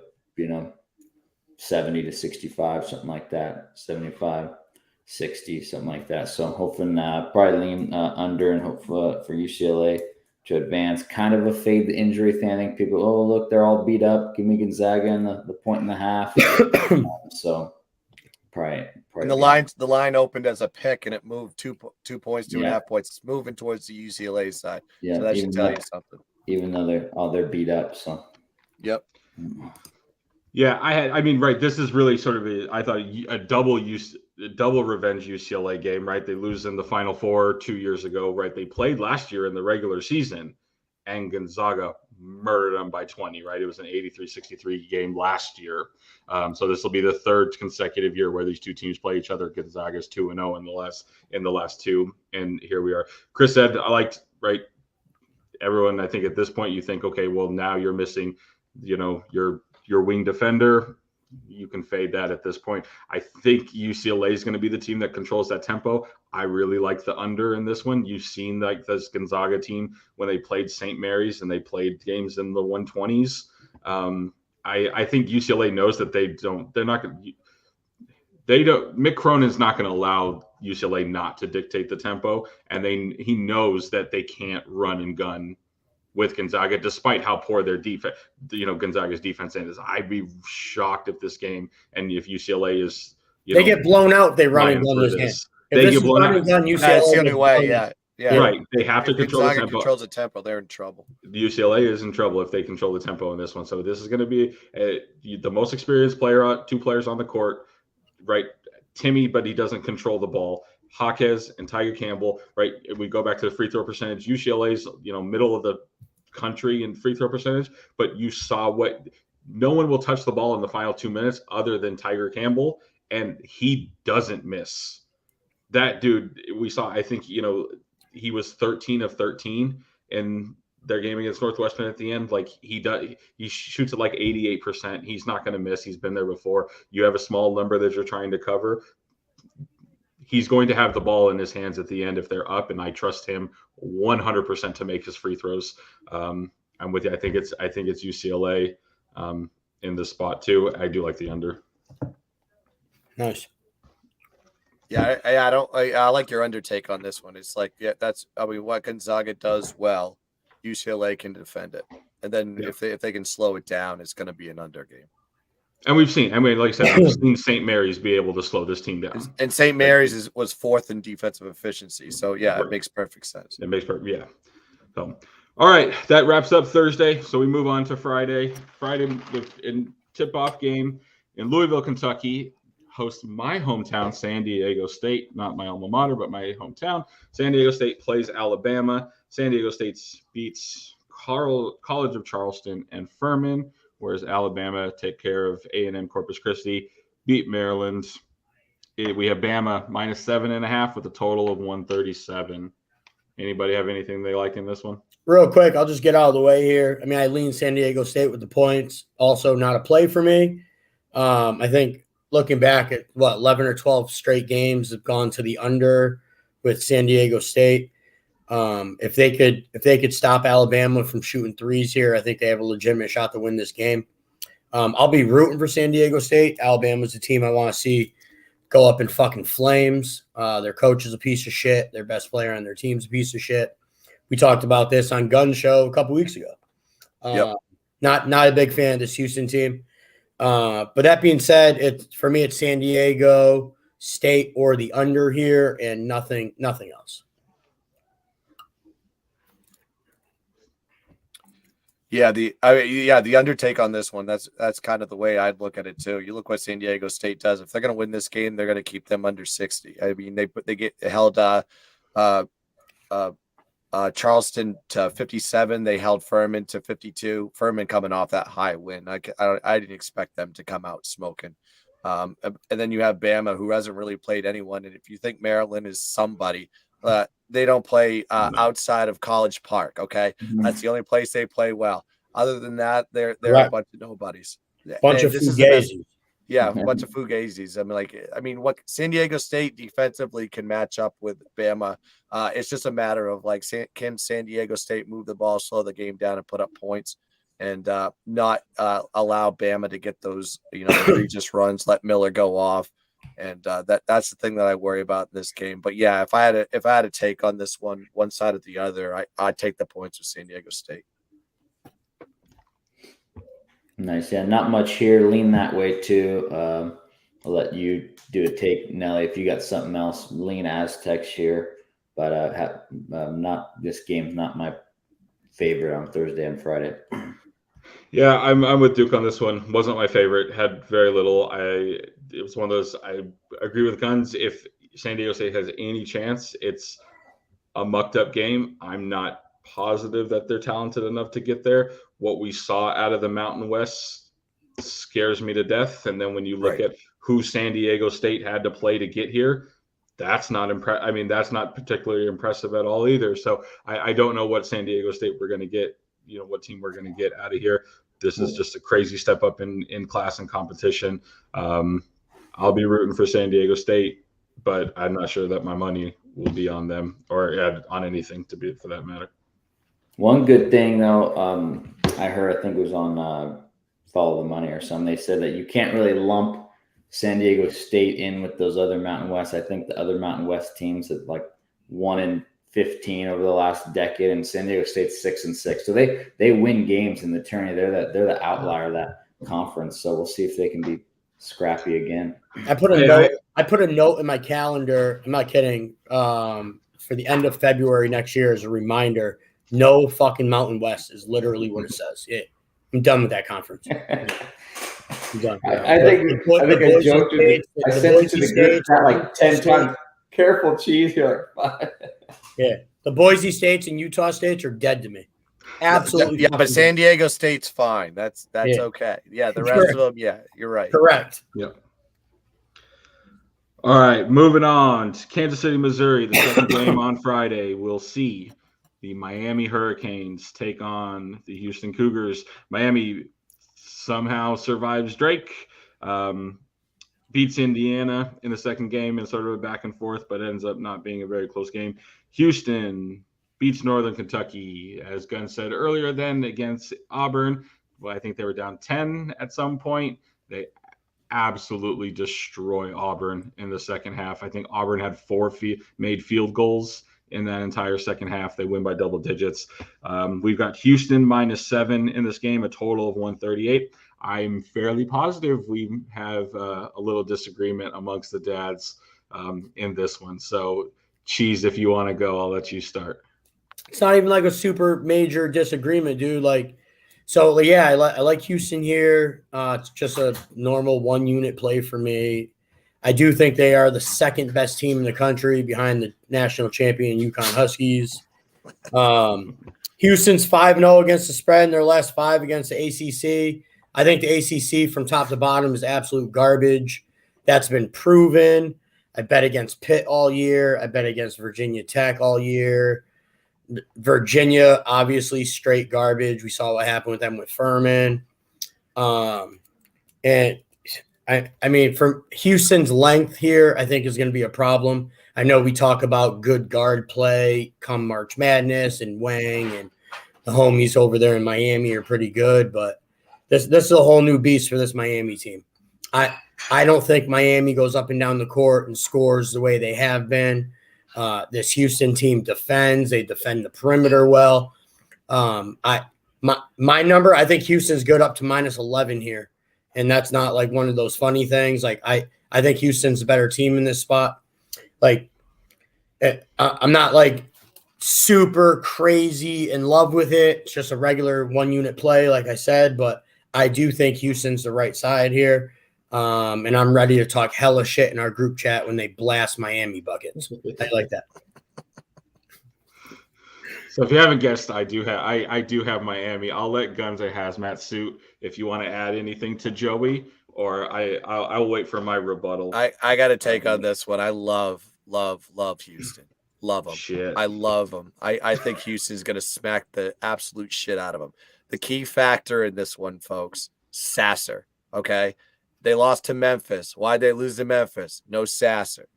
70 to 65, something like that, 75, 60, something like that. So I'm hoping probably lean under and hope for UCLA to advance. Kind of a fade the injury thing. I think people, look, they're all beat up. Give me Gonzaga in the 1.5. So probably. And the line opened as a pick, and it moved 2 points, 2.5 points. It's moving towards the UCLA side. Yeah, so that should tell you something. Even though they're beat up. So. Yep. Yeah, right. This is really sort of a double revenge UCLA game, right? They lose in the Final Four 2 years ago, right? They played last year in the regular season, and Gonzaga murdered them by 20, right? It was an 83-63 game last year. So this will be the third consecutive year where these two teams play each other. Gonzaga's 2-0 in the last 2, and here we are. Chris said, I liked, right? Everyone, I think at this point you think, okay, well now you're missing, your wing defender. You can fade that at this point. I think UCLA is going to be the team that controls that tempo. I really like the under in this one. You've seen like this Gonzaga team when they played St. Mary's and they played games in the 120s. I think UCLA knows that Mick Cronin's not going to allow UCLA not to dictate the tempo. And he knows that they can't run and gun with Gonzaga, despite how poor their defense, Gonzaga's defense is. I'd be shocked if this game, and if UCLA is, they get blown out, they run and gun this game. They get blown out. UCLA, that's the only way, yeah. Right. They have to control the tempo. Controls the tempo, they're in trouble. The UCLA is in trouble if they control the tempo in this one. So this is going to be the most experienced player, 2 players on the court, right? Timmy, but he doesn't control the ball. Jaquez and Tiger Campbell, right? If we go back to the free throw percentage, UCLA's, middle of the country in free throw percentage, but you saw no one will touch the ball in the final 2 minutes other than Tiger Campbell, and he doesn't miss. That dude, we saw, I think, he was 13 of 13 in their game against Northwestern at the end. Like he shoots at like 88%. He's not going to miss. He's been there before. You have a small number that you're trying to cover. He's going to have the ball in his hands at the end if they're up, and I trust him 100% to make his free throws. I'm with you. I think it's UCLA in this spot too. I do like the under. Nice. Yeah, I like your undertake on this one. It's like, what Gonzaga does well, UCLA can defend it, and then if they can slow it down, it's going to be an under game. And we've seen, like I said, we've seen St. Mary's be able to slow this team down. And St. Mary's was 4th in defensive efficiency. So, yeah, It makes perfect sense. It makes perfect, yeah. So, all right, that wraps up Thursday. So we move on to Friday. Friday in tip-off game, in Louisville, Kentucky, hosts my hometown, San Diego State, not my alma mater, but my hometown. San Diego State plays Alabama. San Diego State beats College of Charleston and Furman, whereas Alabama take care of A&M Corpus Christi, beat Maryland. We have Bama -7.5 with a total of 137. Anybody have anything they like in this one? Real quick, I'll just get out of the way here. I mean, I lean San Diego State with the points. Also, not a play for me. I think looking back at 11 or 12 straight games have gone to the under with San Diego State. If they could stop Alabama from shooting threes here, I think they have a legitimate shot to win this game. I'll be rooting for San Diego State. Alabama's the team I want to see go up in fucking flames. Their coach is a piece of shit. Their best player on their team's a piece of shit. We talked about this on Gun Show a couple weeks ago. Yep. Not a big fan of this Houston team. But that being said, for me, it's San Diego State or the under here and nothing else. Yeah, the undertake on this one. That's kind of the way I'd look at it too. You look what San Diego State does. If they're going to win this game, they're going to keep them under 60. I mean, they get held Charleston to 57. They held Furman to 52. Furman coming off that high win. I didn't expect them to come out smoking. And then you have Bama, who hasn't really played anyone. And if you think Maryland is somebody, they don't play outside of College Park. Okay, that's the only place they play well. Other than that, they're a bunch of nobodies. Bunch of fugazis. Yeah, a bunch of fugazis. I mean, what San Diego State defensively can match up with Bama. It's just a matter of can San Diego State move the ball, slow the game down, and put up points, and not allow Bama to get those egregious runs, let Miller go off, and that's the thing that I worry about in this game. But yeah, if I had a take on this one side or the other, I'd take the points with San Diego State. Nice. Yeah, not much here. Lean that way too. I'll let you do a take, Nelly. If you got something else, lean Aztecs here. But not this game's not my favorite on Thursday and Friday. Yeah, I'm with Duke on this one. Wasn't my favorite. Had very little. It was one of those. I agree with Guns. If San Diego State has any chance, it's a mucked up game. I'm not positive that they're talented enough to get there. What we saw out of the Mountain West scares me to death. And then when you look at who San Diego State had to play to get here, that's not that's not particularly impressive at all either. So I don't know what San Diego State we're going to get, what team we're going to get out of here. This is just a crazy step up in class and competition. I'll be rooting for San Diego State, but I'm not sure that my money will be on them or on anything for that matter. One good thing though, I heard, I think it was on Follow the Money or something. They said that you can't really lump San Diego State in with those other Mountain West. I think the other Mountain West teams have 1-15 over the last decade, and San Diego State's 6-6. So they win games in the tourney. They're the outlier of that conference. So we'll see if they can be scrappy again. I put a note in my calendar. I'm not kidding. For the end of February next year as a reminder. No fucking Mountain West is literally what it says. Yeah, I'm done with that conference. I'm done. I think I joked with it. I sent it to the group chat 10 times. Careful, cheese. You're like, yeah, the Boise States and Utah States are dead to me. Absolutely. Yeah, but San Diego State's fine. That's okay. Yeah, the rest of them, yeah, you're right. Correct. Yep. All right, moving on to Kansas City, Missouri. The second game on Friday. We'll see the Miami Hurricanes take on the Houston Cougars. Miami somehow survives Drake, beats Indiana in the second game in sort of a back and forth, but ends up not being a very close game. Houston beats Northern Kentucky, as Gunn said earlier, then against Auburn. Well, I think they were down 10 at some point. They absolutely destroy Auburn in the second half. I think Auburn had 4 made field goals in that entire second half. They win by double digits. We've got Houston -7 in this game, a total of 138. I'm fairly positive we have a little disagreement amongst the dads in this one. So, Cheese, if you want to go, I'll let you start. It's not even like a super major disagreement, dude. So yeah, I like Houston here. It's just a normal 1-unit play for me. I do think they are the second best team in the country behind the national champion UConn Huskies. Houston's 5-0 against the spread in their last 5 against the ACC. I think the ACC from top to bottom is absolute garbage. That's been proven. I bet against Pitt all year. I bet against Virginia Tech all year. Virginia, obviously, straight garbage. We saw what happened with them with Furman. And I mean, from Houston's length here, I think is going to be a problem. I know we talk about good guard play come March Madness, and Wang and the homies over there in Miami are pretty good, but this is a whole new beast for this Miami team. I don't think Miami goes up and down the court and scores the way they have been. This Houston team defends. They defend the perimeter well. My number, I think Houston's good up to -11 here. And that's not like one of those funny things. Like I think Houston's a better team in this spot. Like I'm not like super crazy in love with it. It's just a regular 1-unit play, like I said, but I do think Houston's the right side here. And I'm ready to talk hella shit in our group chat when they blast Miami buckets. I like that. So if you haven't guessed, I do have Miami. I'll let Guns a hazmat suit if you want to add anything to Joey, or I'll wait for my rebuttal. I got to take on this one. I love Houston. Love them. Shit. I love them. I think Houston's going to smack the absolute shit out of them. The key factor in this one, folks, Sasser. Okay. They lost to Memphis. Why did they lose to Memphis? No Sasser.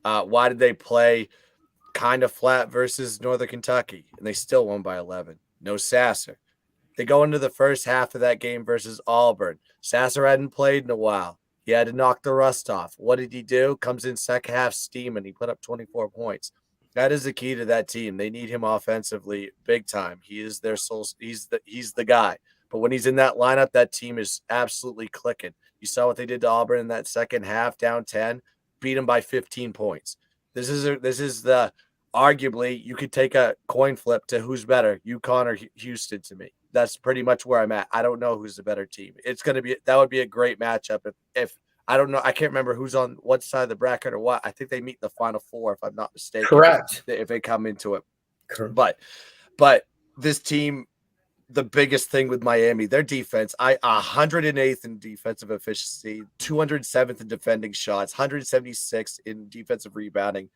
Why did they play kind of flat versus Northern Kentucky? And they still won by 11. No Sasser. They go into the first half of that game versus Auburn. Sasser hadn't played in a while. He had to knock the rust off. What did he do? Comes in second half steaming. He put up 24 points. That is the key to that team. They need him offensively big time. He is their soul. He's the guy. But when he's in that lineup, that team is absolutely clicking. You saw what they did to Auburn in that second half, down 10, beat them by 15 points. This is the arguably you could take a coin flip to who's better, UConn or Houston to me. That's pretty much where I'm at. I don't know who's the better team. That would be a great matchup if I don't know. I can't remember who's on what side of the bracket or what. I think they meet in the Final Four, if I'm not mistaken. Correct. If they come into it. Correct. But this team, the biggest thing with Miami, their defense, 108th in defensive efficiency, 207th in defending shots, 176th in defensive rebounding.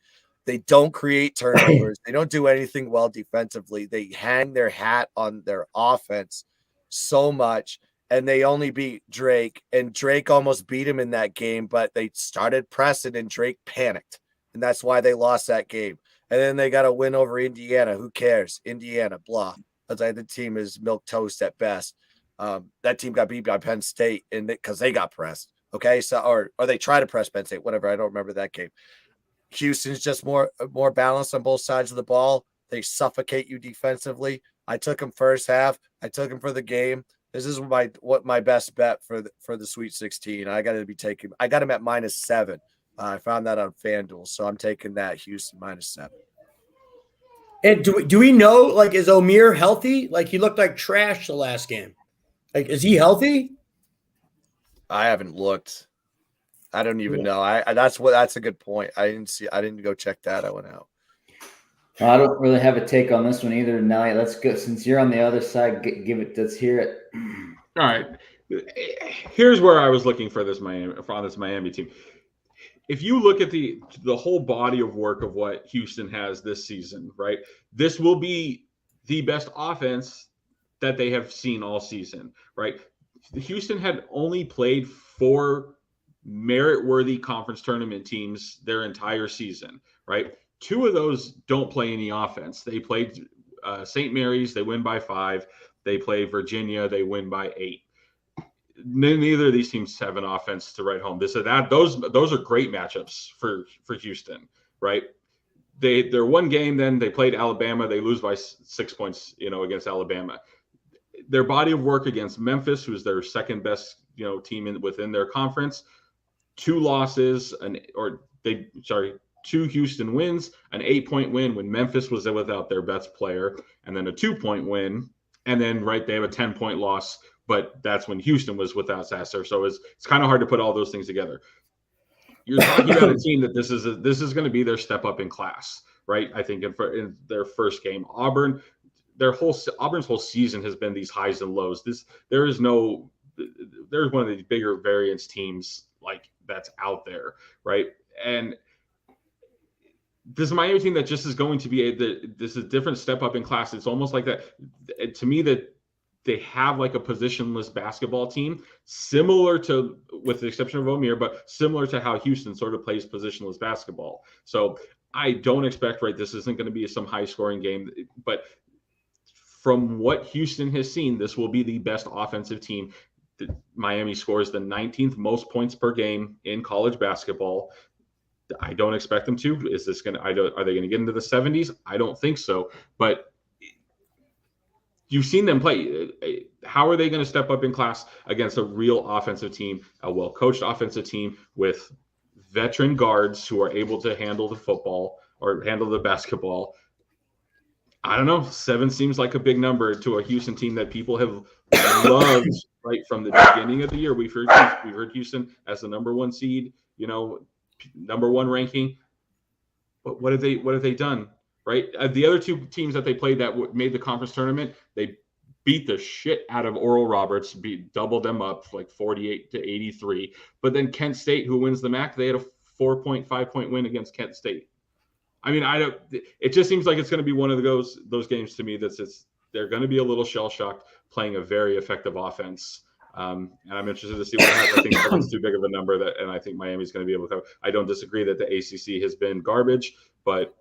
They don't create turnovers. They don't do anything well defensively. They hang their hat on their offense so much. And they only beat Drake, and Drake almost beat him in that game, but they started pressing, and Drake panicked, and that's why they lost that game. And then they got a win over Indiana. Who cares? Indiana, blah. That's like the team is milk toast at best. That team got beat by Penn State because they got pressed. Okay, so or they try to press Penn State, whatever. I don't remember that game. Houston's just more balanced on both sides of the ball. They suffocate you defensively. I took them first half. I took them for the game. This is my best bet for the Sweet 16. I got him at -7. I found that on FanDuel, so I'm taking that Houston -7. And do we know, like, is Omier healthy? Like, he looked like trash the last game. Like, is he healthy? I haven't looked. I don't even know. That's a good point. I didn't go check that. I went out. I don't really have a take on this one either, Nelly. Let's go. Since you're on the other side, let's hear it. All right. Here's where I was looking for this Miami team. If you look at the whole body of work of what Houston has this season, right? This will be the best offense that they have seen all season, right? Houston had only played 4 merit-worthy conference tournament teams their entire season, right? 2 of those don't play any offense. They played St. Mary's, they win by 5. They play Virginia, they win by 8. Neither of these teams have an offense to write home. Those are great matchups for Houston, right? Their one game, then they played Alabama, they lose by 6 points, against Alabama. Their body of work against Memphis, who's their second best, team within their conference, 2 losses, 2 Houston wins, an 8-point win when Memphis was without their best player, and then a 2-point win And then, right, they have a 10-point loss, but that's when Houston was without Sasser. So it's kind of hard to put all those things together. You're talking about a team that this is going to be their step up in class, right? I think in their first game, Auburn's whole season has been these highs and lows. There's one of the bigger variance teams like that's out there, right? And this Miami team that just is going to be this is a different step up in class. It's almost like that to me that they have like a positionless basketball team, similar to, with the exception of Omier, but similar to how Houston sort of plays positionless basketball. So I don't expect, right, this isn't going to be some high scoring game, but from what Houston has seen, this will be the best offensive team. Miami scores the 19th most points per game in college basketball. I don't expect them to. Are they going to get into the 70s? I don't think so. But you've seen them play. How are they going to step up in class against a real offensive team, a well-coached offensive team with veteran guards who are able to handle the football or handle the basketball? I don't know. 7 seems like a big number to a Houston team that people have loved right from the beginning of the year. We've heard Houston as the number 1 seed, number 1 ranking. But what have they done? Right? The other 2 teams that they played that made the conference tournament, they beat the shit out of Oral Roberts, doubled them up like 48-83. But then Kent State, who wins the MAC, they had a 5-point win against Kent State. I mean, it just seems like it's going to be one of those games to me they're going to be a little shell-shocked playing a very effective offense. And I'm interested to see what happens. I think that's too big of a number, and I think Miami's going to be able to cover. I don't disagree that the ACC has been garbage, but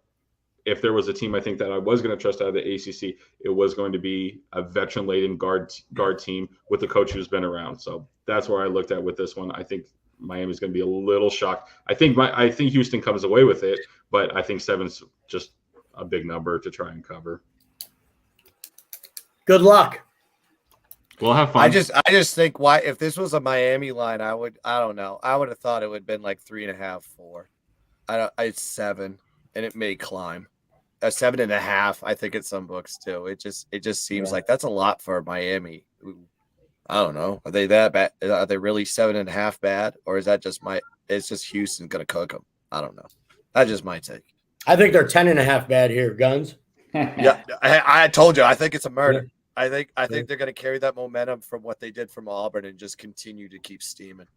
if there was a team I think that I was going to trust out of the ACC, it was going to be a veteran-laden guard team with a coach who's been around. So that's where I looked at with this one. I think Miami's going to be a little shocked. I think Houston comes away with it, but I think 7's just a big number to try and cover. Good luck. We'll have fun. I just think if this was a Miami line, I don't know. I would have thought it would have been like 3.5, 4. It's 7, and it may climb. 7.5, I think, at some books too. It just seems like that's a lot for Miami. I don't know. Are they that bad? Are they really 7.5 bad, or is that just it's just Houston gonna cook them? I don't know. That's just my take. I think they're 10.5 bad here. Guns. Yeah, I told you. I think it's a murder. Yeah. I think they're gonna carry that momentum from what they did from Auburn and just continue to keep steaming.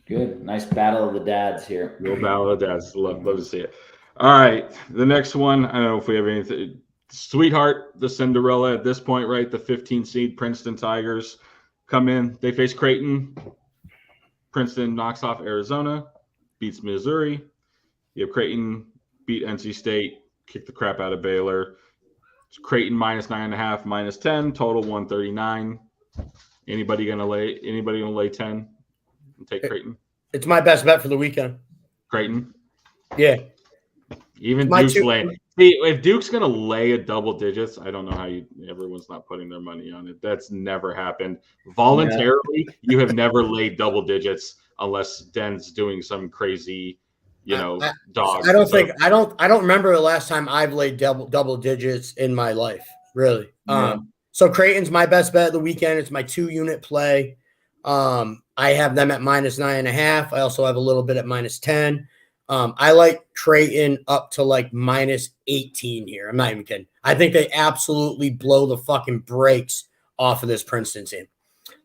Good, nice battle of the dads here. Real battle of the dads. Love to see it. All right, the next one. I don't know if we have anything. Sweetheart, the Cinderella at this point, right? The 15 seed Princeton Tigers come in. They face Creighton. Princeton knocks off Arizona, beats Missouri. You have Creighton beat NC State, kick the crap out of Baylor. Creighton -9.5, -10, total 139. Anybody gonna lay 10 and take Creighton? It's my best bet for the weekend. Creighton. Yeah. Even Duke's laying. See, if Duke's going to lay a double digits, I don't know how everyone's not putting their money on it. That's never happened. Voluntarily, you have never laid double digits unless Den's doing some crazy, dog. I don't remember the last time I've laid double digits in my life, really. Yeah. So Creighton's my best bet of the weekend. It's my 2-unit play. I have them at -9.5. I also have a little bit at -10. I like Creighton up to like -18 here. I'm not even kidding. I think they absolutely blow the fucking brakes off of this Princeton team.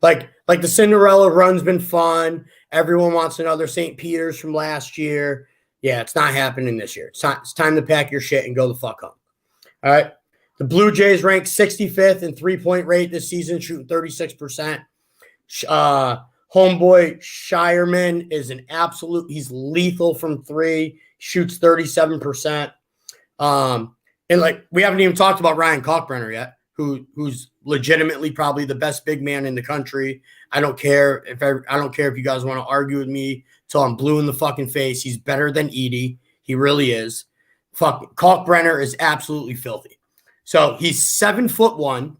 Like the Cinderella run's been fun. Everyone wants another St. Peter's from last year. Yeah, it's not happening this year. It's time to pack your shit and go the fuck home. All right. The Blue Jays ranked 65th in 3-point rate this season, shooting 36%. Homeboy Shireman is he's lethal from 3, shoots 37%. And like, we haven't even talked about Ryan Kalkbrenner yet, who's legitimately probably the best big man in the country. I don't care if you guys want to argue with me till I'm blue in the fucking face. He's better than Edey. He really is. Kalkbrenner is absolutely filthy. So he's 7'1".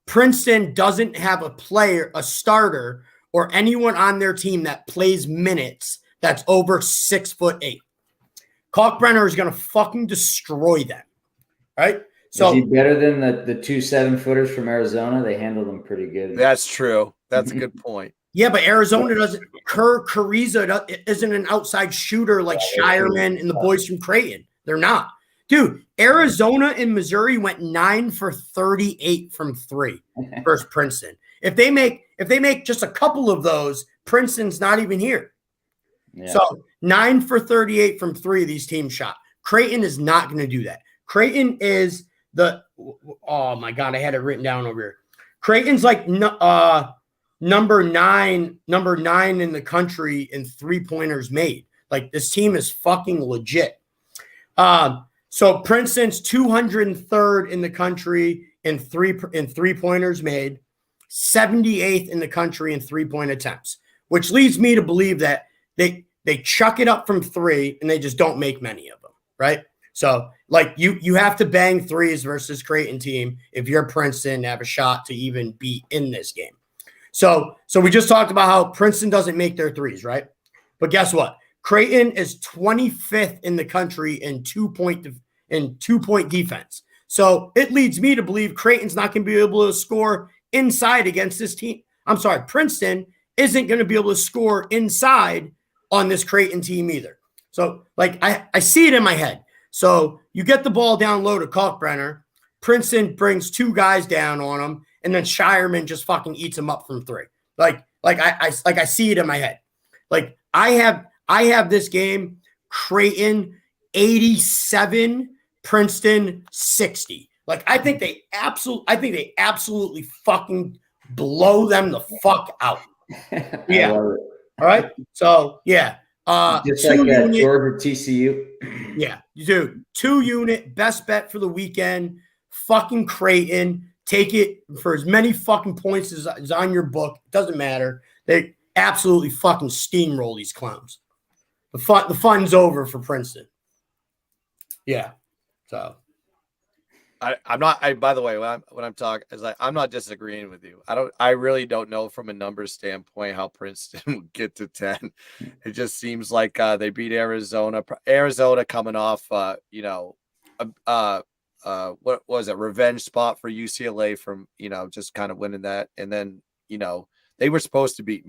Princeton doesn't have a starter or anyone on their team that plays minutes that's over 6'8". Kalkbrenner is going to fucking destroy them, right? So is he better than the 2 7-footers from Arizona? They handled him pretty good. That's true. That's a good point. yeah, but Arizona doesn't. Kuriza isn't an outside shooter like Shireman and the boys from Creighton. They're not, dude. Arizona and Missouri went 9 for 38 from 3 versus Princeton. If they make just a couple of those, Princeton's not even here. Yeah. So 9 for 38 from 3 of these teams shot. Creighton is not going to do that. Creighton is oh my God, I had it written down over here. Creighton's like number nine in the country in 3-pointers made. Like this team is fucking legit. So Princeton's 203rd in the country in 3-pointers made, 78th in the country in 3-point attempts, which leads me to believe that they chuck it up from 3 and they just don't make many of them, right? So like you have to bang threes versus Creighton team if you're Princeton to have a shot to even be in this game. So we just talked about how Princeton doesn't make their threes, right? But guess what? Creighton is 25th in the country in 2-point defense. So it leads me to believe Creighton's not going to be able to score inside against this team. I'm sorry, Princeton isn't going to be able to score inside on this Creighton team either. So like I see it in my head. So you get the ball down low to Kalkbrenner. Princeton brings 2 guys down on him, and then Shireman just fucking eats him up from 3. Like I see it in my head. Like I have this game, Creighton 87, Princeton 60. Like I think they absolutely fucking blow them the fuck out. Yeah. All right. So yeah. Just like Georgia TCU. Yeah, dude. 2-unit best bet for the weekend. Fucking Creighton. Take it for as many fucking points as on your book. It doesn't matter. They absolutely fucking steamroll these clowns. The fun's over for Princeton. Yeah. So I'm not. By the way, when I'm talking, is like I'm not disagreeing with you. I really don't know from a numbers standpoint how Princeton will get to 10. It just seems like they beat Arizona. Arizona coming off, what was it? Revenge spot for UCLA from just kind of winning that, and then they were supposed to beat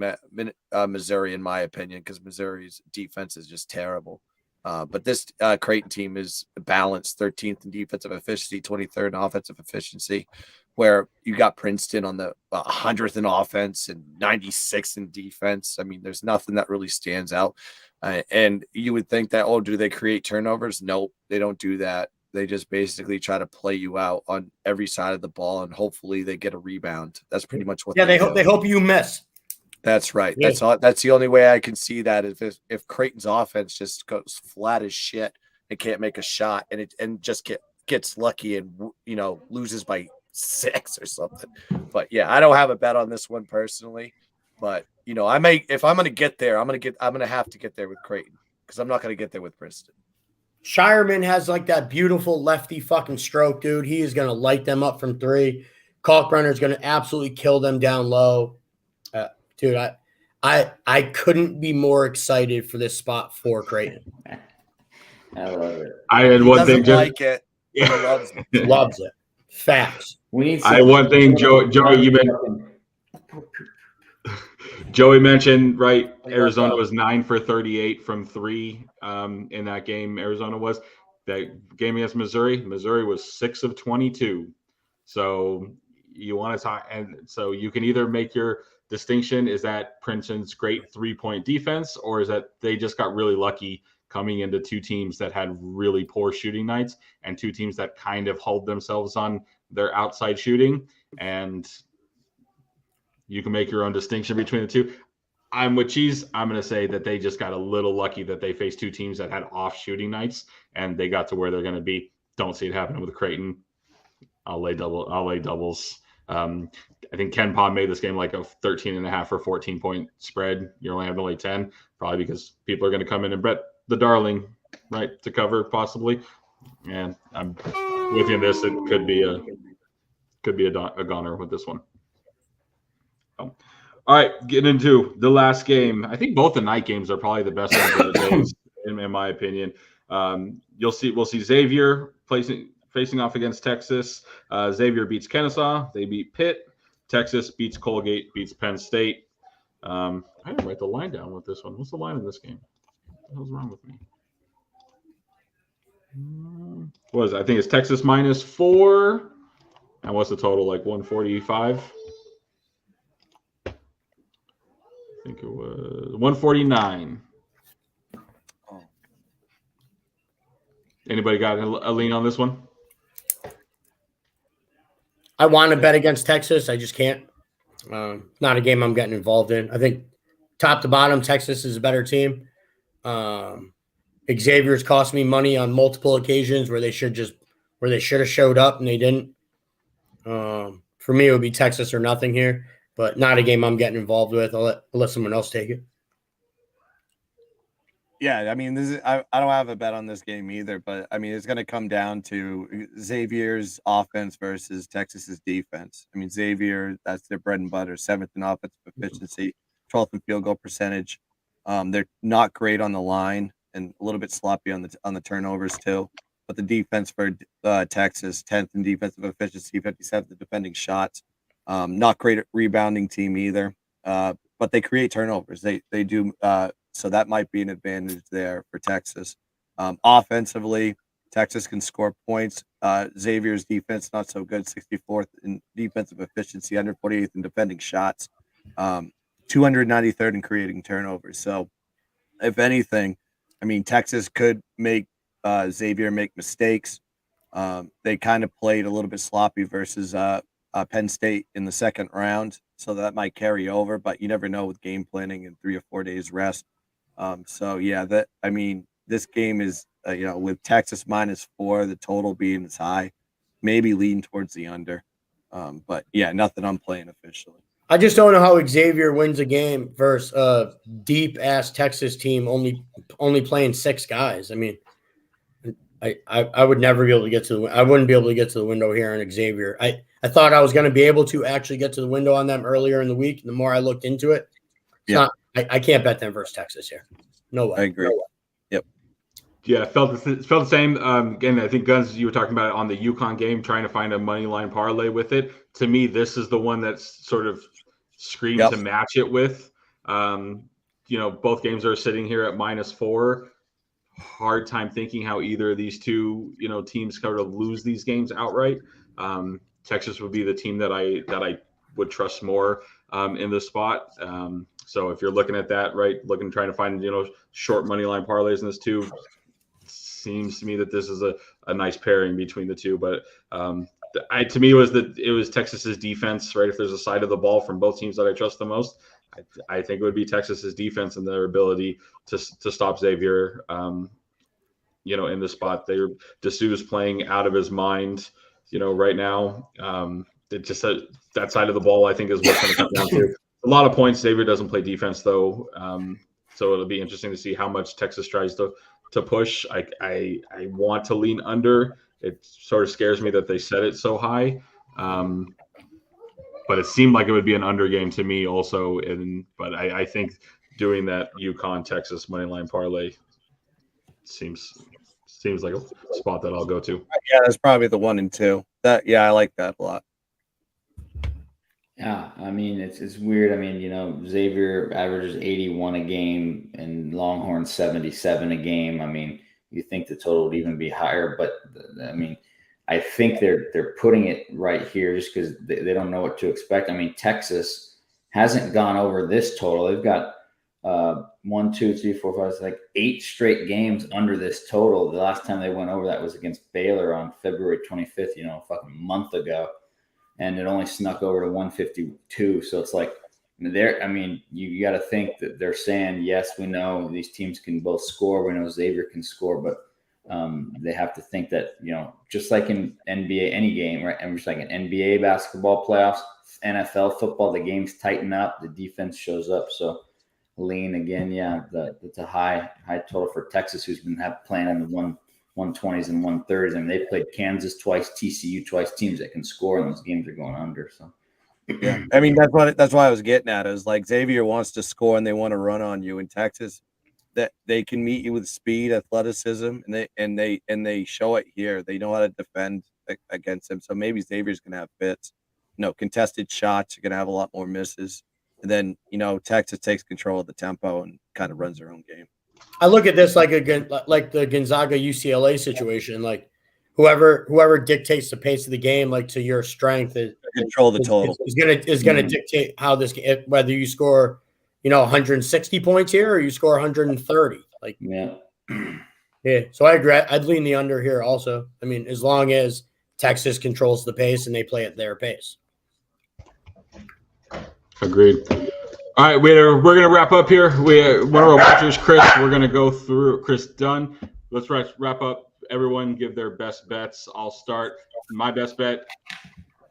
Missouri in my opinion because Missouri's defense is just terrible. But this Creighton team is balanced, 13th in defensive efficiency, 23rd in offensive efficiency, where you got Princeton on the 100th in offense and 96th in defense. I mean, there's nothing that really stands out. And you would think that, do they create turnovers? Nope, they don't do that. They just basically try to play you out on every side of the ball, and hopefully they get a rebound. That's pretty much what. Yeah, they hope you miss. That's right. Yeah. That's the only way I can see that if Creighton's offense just goes flat as shit, it can't make a shot, and just gets lucky and loses by 6 or something. But yeah, I don't have a bet on this one personally, but I may, if I'm gonna get there, I'm gonna have to get there with Creighton because I'm not gonna get there with Princeton. Shireman has like that beautiful lefty fucking stroke, dude. He is gonna light them up from 3. Kalkbrenner is gonna absolutely kill them down low. Dude, I couldn't be more excited for this spot for Creighton. I love it. I had one thing. Like it. Yeah. He loves it. Loves it. Facts. We need. I had one thing, Joey. Joey mentioned right. Arizona was 9 for 38 from 3 in that game. Arizona was that game against Missouri. Missouri was 6 of 22. So you want to talk, and so you can either make your distinction is that Princeton's great 3-point defense, or is that they just got really lucky coming into 2 teams that had really poor shooting nights and 2 teams that kind of hold themselves on their outside shooting, and you can make your own distinction between the 2. I'm with Cheese. I'm going to say that they just got a little lucky that they faced 2 teams that had off shooting nights and they got to where they're going to be. Don't see it happening with Creighton. I'll lay doubles. I think Ken Pom made this game like a 13.5 or 14-point spread. You're only having to lay 10, probably because people are going to come in and bet the darling, right, to cover possibly. And I'm with you in this. It could be a goner with this one. All right, getting into the last game. I think both the night games are probably the best ones of the days, in my opinion. We'll see Xavier facing off against Texas. Xavier beats Kennesaw. They beat Pitt. Texas beats Colgate, beats Penn State. I didn't write the line down with this one. What's the line of this game? What the hell's wrong with me? What is it? I think it's Texas -4. And what's the total? Like 145? I think it was 149. Anybody got a lean on this one? I want to bet against Texas. I just can't. Not a game I'm getting involved in. I think top to bottom, Texas is a better team. Xavier's cost me money on multiple occasions where they should have showed up and they didn't. For me, it would be Texas or nothing here, but not a game I'm getting involved with. I'll let someone else take it. Yeah, I mean, I don't have a bet on this game either, but I mean, it's going to come down to Xavier's offense versus Texas's defense. I mean, Xavier, that's their bread and butter, 7th in offensive efficiency, 12th in field goal percentage. They're not great on the line and a little bit sloppy on the turnovers too. But the defense for Texas, 10th in defensive efficiency, 57th in defending shots. Not great at rebounding team either, but they create turnovers. They do. So that might be an advantage there for Texas. Offensively, Texas can score points. Xavier's defense not so good, 64th in defensive efficiency, 148th in defending shots, 293rd in creating turnovers. So, if anything, I mean, Texas could make Xavier make mistakes. They kind of played a little bit sloppy versus Penn State in the second round, so that might carry over. But you never know with game planning and 3 or 4 days rest. So yeah, this game is with Texas -4, the total being as high, maybe lean towards the under. But yeah, nothing I'm playing officially. I just don't know how Xavier wins a game versus a deep ass Texas team only playing 6 guys. I mean, I would never be able to get to I wouldn't be able to get to the window here on Xavier. I thought I was going to be able to actually get to the window on them earlier in the week. The more I looked into it, I can't bet them versus Texas here. No way. I agree. No way. Yep. Yeah, felt the same. Again, I think Guns, you were talking about it on the UConn game, trying to find a money line parlay with it. To me, this is the one that's sort of screamed to match it with. Both games are sitting here at -4. Hard time thinking how either of these two, teams kind of lose these games outright. Texas would be the team that I would trust more in this spot. So if you're looking at that, right, trying to find, short money line parlays in this too, seems to me that this is a nice pairing between the two. But to me, it was Texas's defense, right? If there's a side of the ball from both teams that I trust the most, I think it would be Texas's defense and their ability to stop Xavier, in the spot. Dessou's playing out of his mind, right now. It just that side of the ball, I think, is what's going to come down to. A lot of points. Xavier doesn't play defense though, so it'll be interesting to see how much Texas tries to push. I want to lean under. It sort of scares me that they set it so high, but it seemed like it would be an under game to me also. But I think doing that UConn Texas money line parlay seems like a spot that I'll go to. Yeah, that's probably the 1 and 2. I like that a lot. Yeah, I mean, it's weird. I mean, Xavier averages 81 a game and Longhorn 77 a game. I mean, you think the total would even be higher, but I mean, I think they're putting it right here just because they don't know what to expect. I mean, Texas hasn't gone over this total. They've got 1, 2, 3, 4, 5, 8 straight games under this total. The last time they went over that was against Baylor on February 25th, a fucking month ago. And it only snuck over to 152. So it's like you got to think that they're saying, yes, we know these teams can both score. We know Xavier can score, but they have to think that, just like in NBA, any game, right? And just like in NBA basketball playoffs, NFL football, the games tighten up, the defense shows up. So lean again. Yeah. It's a high total for Texas, who's been playing in the 120s and 130s. I mean, they played Kansas twice, TCU twice, teams that can score, and those games are going under. So, yeah, I mean, that's why I was getting at. It was like Xavier wants to score and they want to run on you. In Texas, that they can meet you with speed, athleticism, and they show it here. They know how to defend against him. So maybe Xavier's gonna have fits. Contested shots. You're gonna have a lot more misses. And then Texas takes control of the tempo and kind of runs their own game. I look at this like the Gonzaga UCLA situation. Like whoever dictates the pace of the game, like to your strength, Control the total is gonna dictate how this whether you score 160 points here or you score 130. Like Yeah. yeah. So I agree. I'd lean the under here also. I mean, as long as Texas controls the pace and they play at their pace. Agreed. All right, we're going to wrap up here. One of our watchers, Chris, we're going to go through Chris Dunn. Let's wrap up. Everyone give their best bets. I'll start. My best bet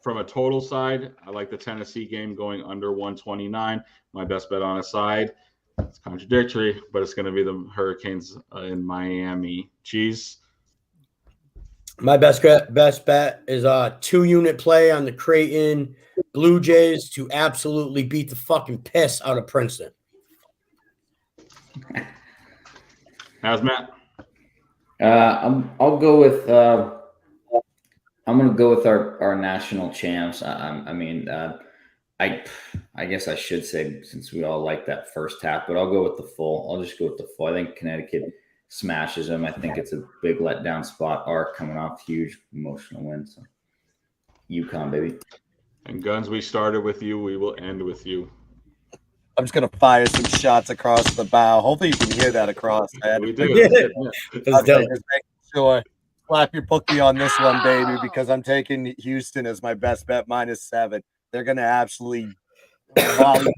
from a total side, I like the Tennessee game going under 129. My best bet on a side, it's contradictory, but it's going to be the Hurricanes in Miami. Cheese. My best bet is a 2-unit play on the Creighton Blue Jays to absolutely beat the fucking piss out of Princeton. How's Matt? I'll go with. I'm going to go with our national champs. I guess I should say, since we all like that first half, but I'll go with the full. I'll just go with the full. I think Connecticut smashes them. I think it's a big letdown spot. Arc coming off huge emotional win. So UConn, baby. And Guns, we started with you. We will end with you. I'm just gonna fire some shots across the bow. Hopefully you can hear that across. We do. Okay, just making sure. Slap your bookie on this one, baby, because I'm taking Houston as my best bet -7. They're gonna absolutely volley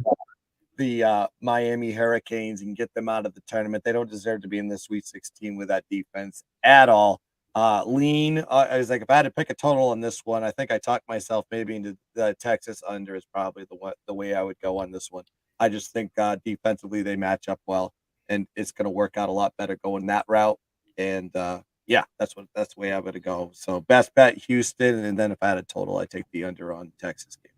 the Miami Hurricanes and get them out of the tournament. They don't deserve to be in the Sweet 16 with that defense at all. I was like, if I had to pick a total on this one, I think I talked myself maybe into the Texas under is probably the way I would go on this one. I just think defensively they match up well, and it's going to work out a lot better going that route. And yeah, that's the way I'm going to go. So best bet Houston, and then if I had a total, I take the under on Texas game.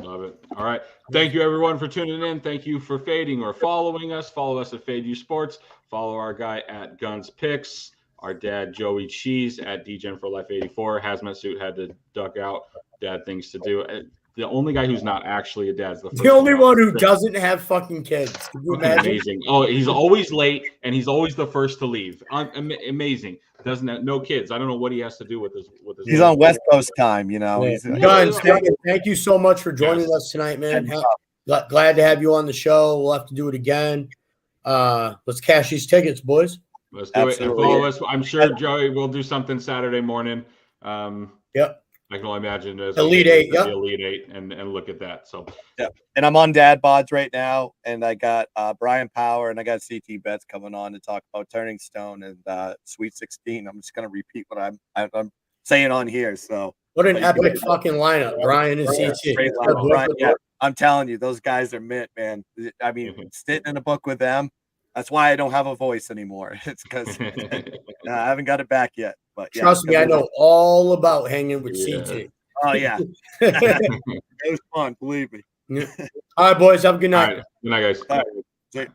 Love it. All right. Thank you, everyone, for tuning in. Thank you for fading or following us. Follow us at Fade You Sports. Follow our guy at Guns Picks. Our dad, Joey Cheese, at DGen for Life 84. Hazmat Suit had to duck out. Dad things to do. The only guy who's not actually a dad is the only one who doesn't have fucking kids. Can you imagine? Amazing. Oh, he's always late, and he's always the first to leave. Amazing. Doesn't have no kids. I don't know what he has to do with his. He's on West Coast time, you know. Yeah. Guns, thank you so much for joining us tonight, man. Glad to have you on the show. We'll have to do it again. Let's cash these tickets, boys. Let's do it. And follow us. I'm sure Joey will do something Saturday morning. Yep. I can only imagine as Elite Eight. Yep. Elite Eight, and look at that. So yeah. And I'm on Dad Bods right now, and I got Brian Power and I got CT Betts coming on to talk about Turning Stone and Sweet 16. I'm just gonna repeat what I'm saying on here. So what an epic fucking lineup, Brian and CT. Brian, yeah. I'm telling you, those guys are mint, man. I mean, sitting in a book with them. That's why I don't have a voice anymore. It's because I haven't got it back yet. But yeah, trust me, I know all about hanging with CT. Oh yeah, it was fun. Believe me. All right, boys. Have a good night. All right. Good night, guys. All right.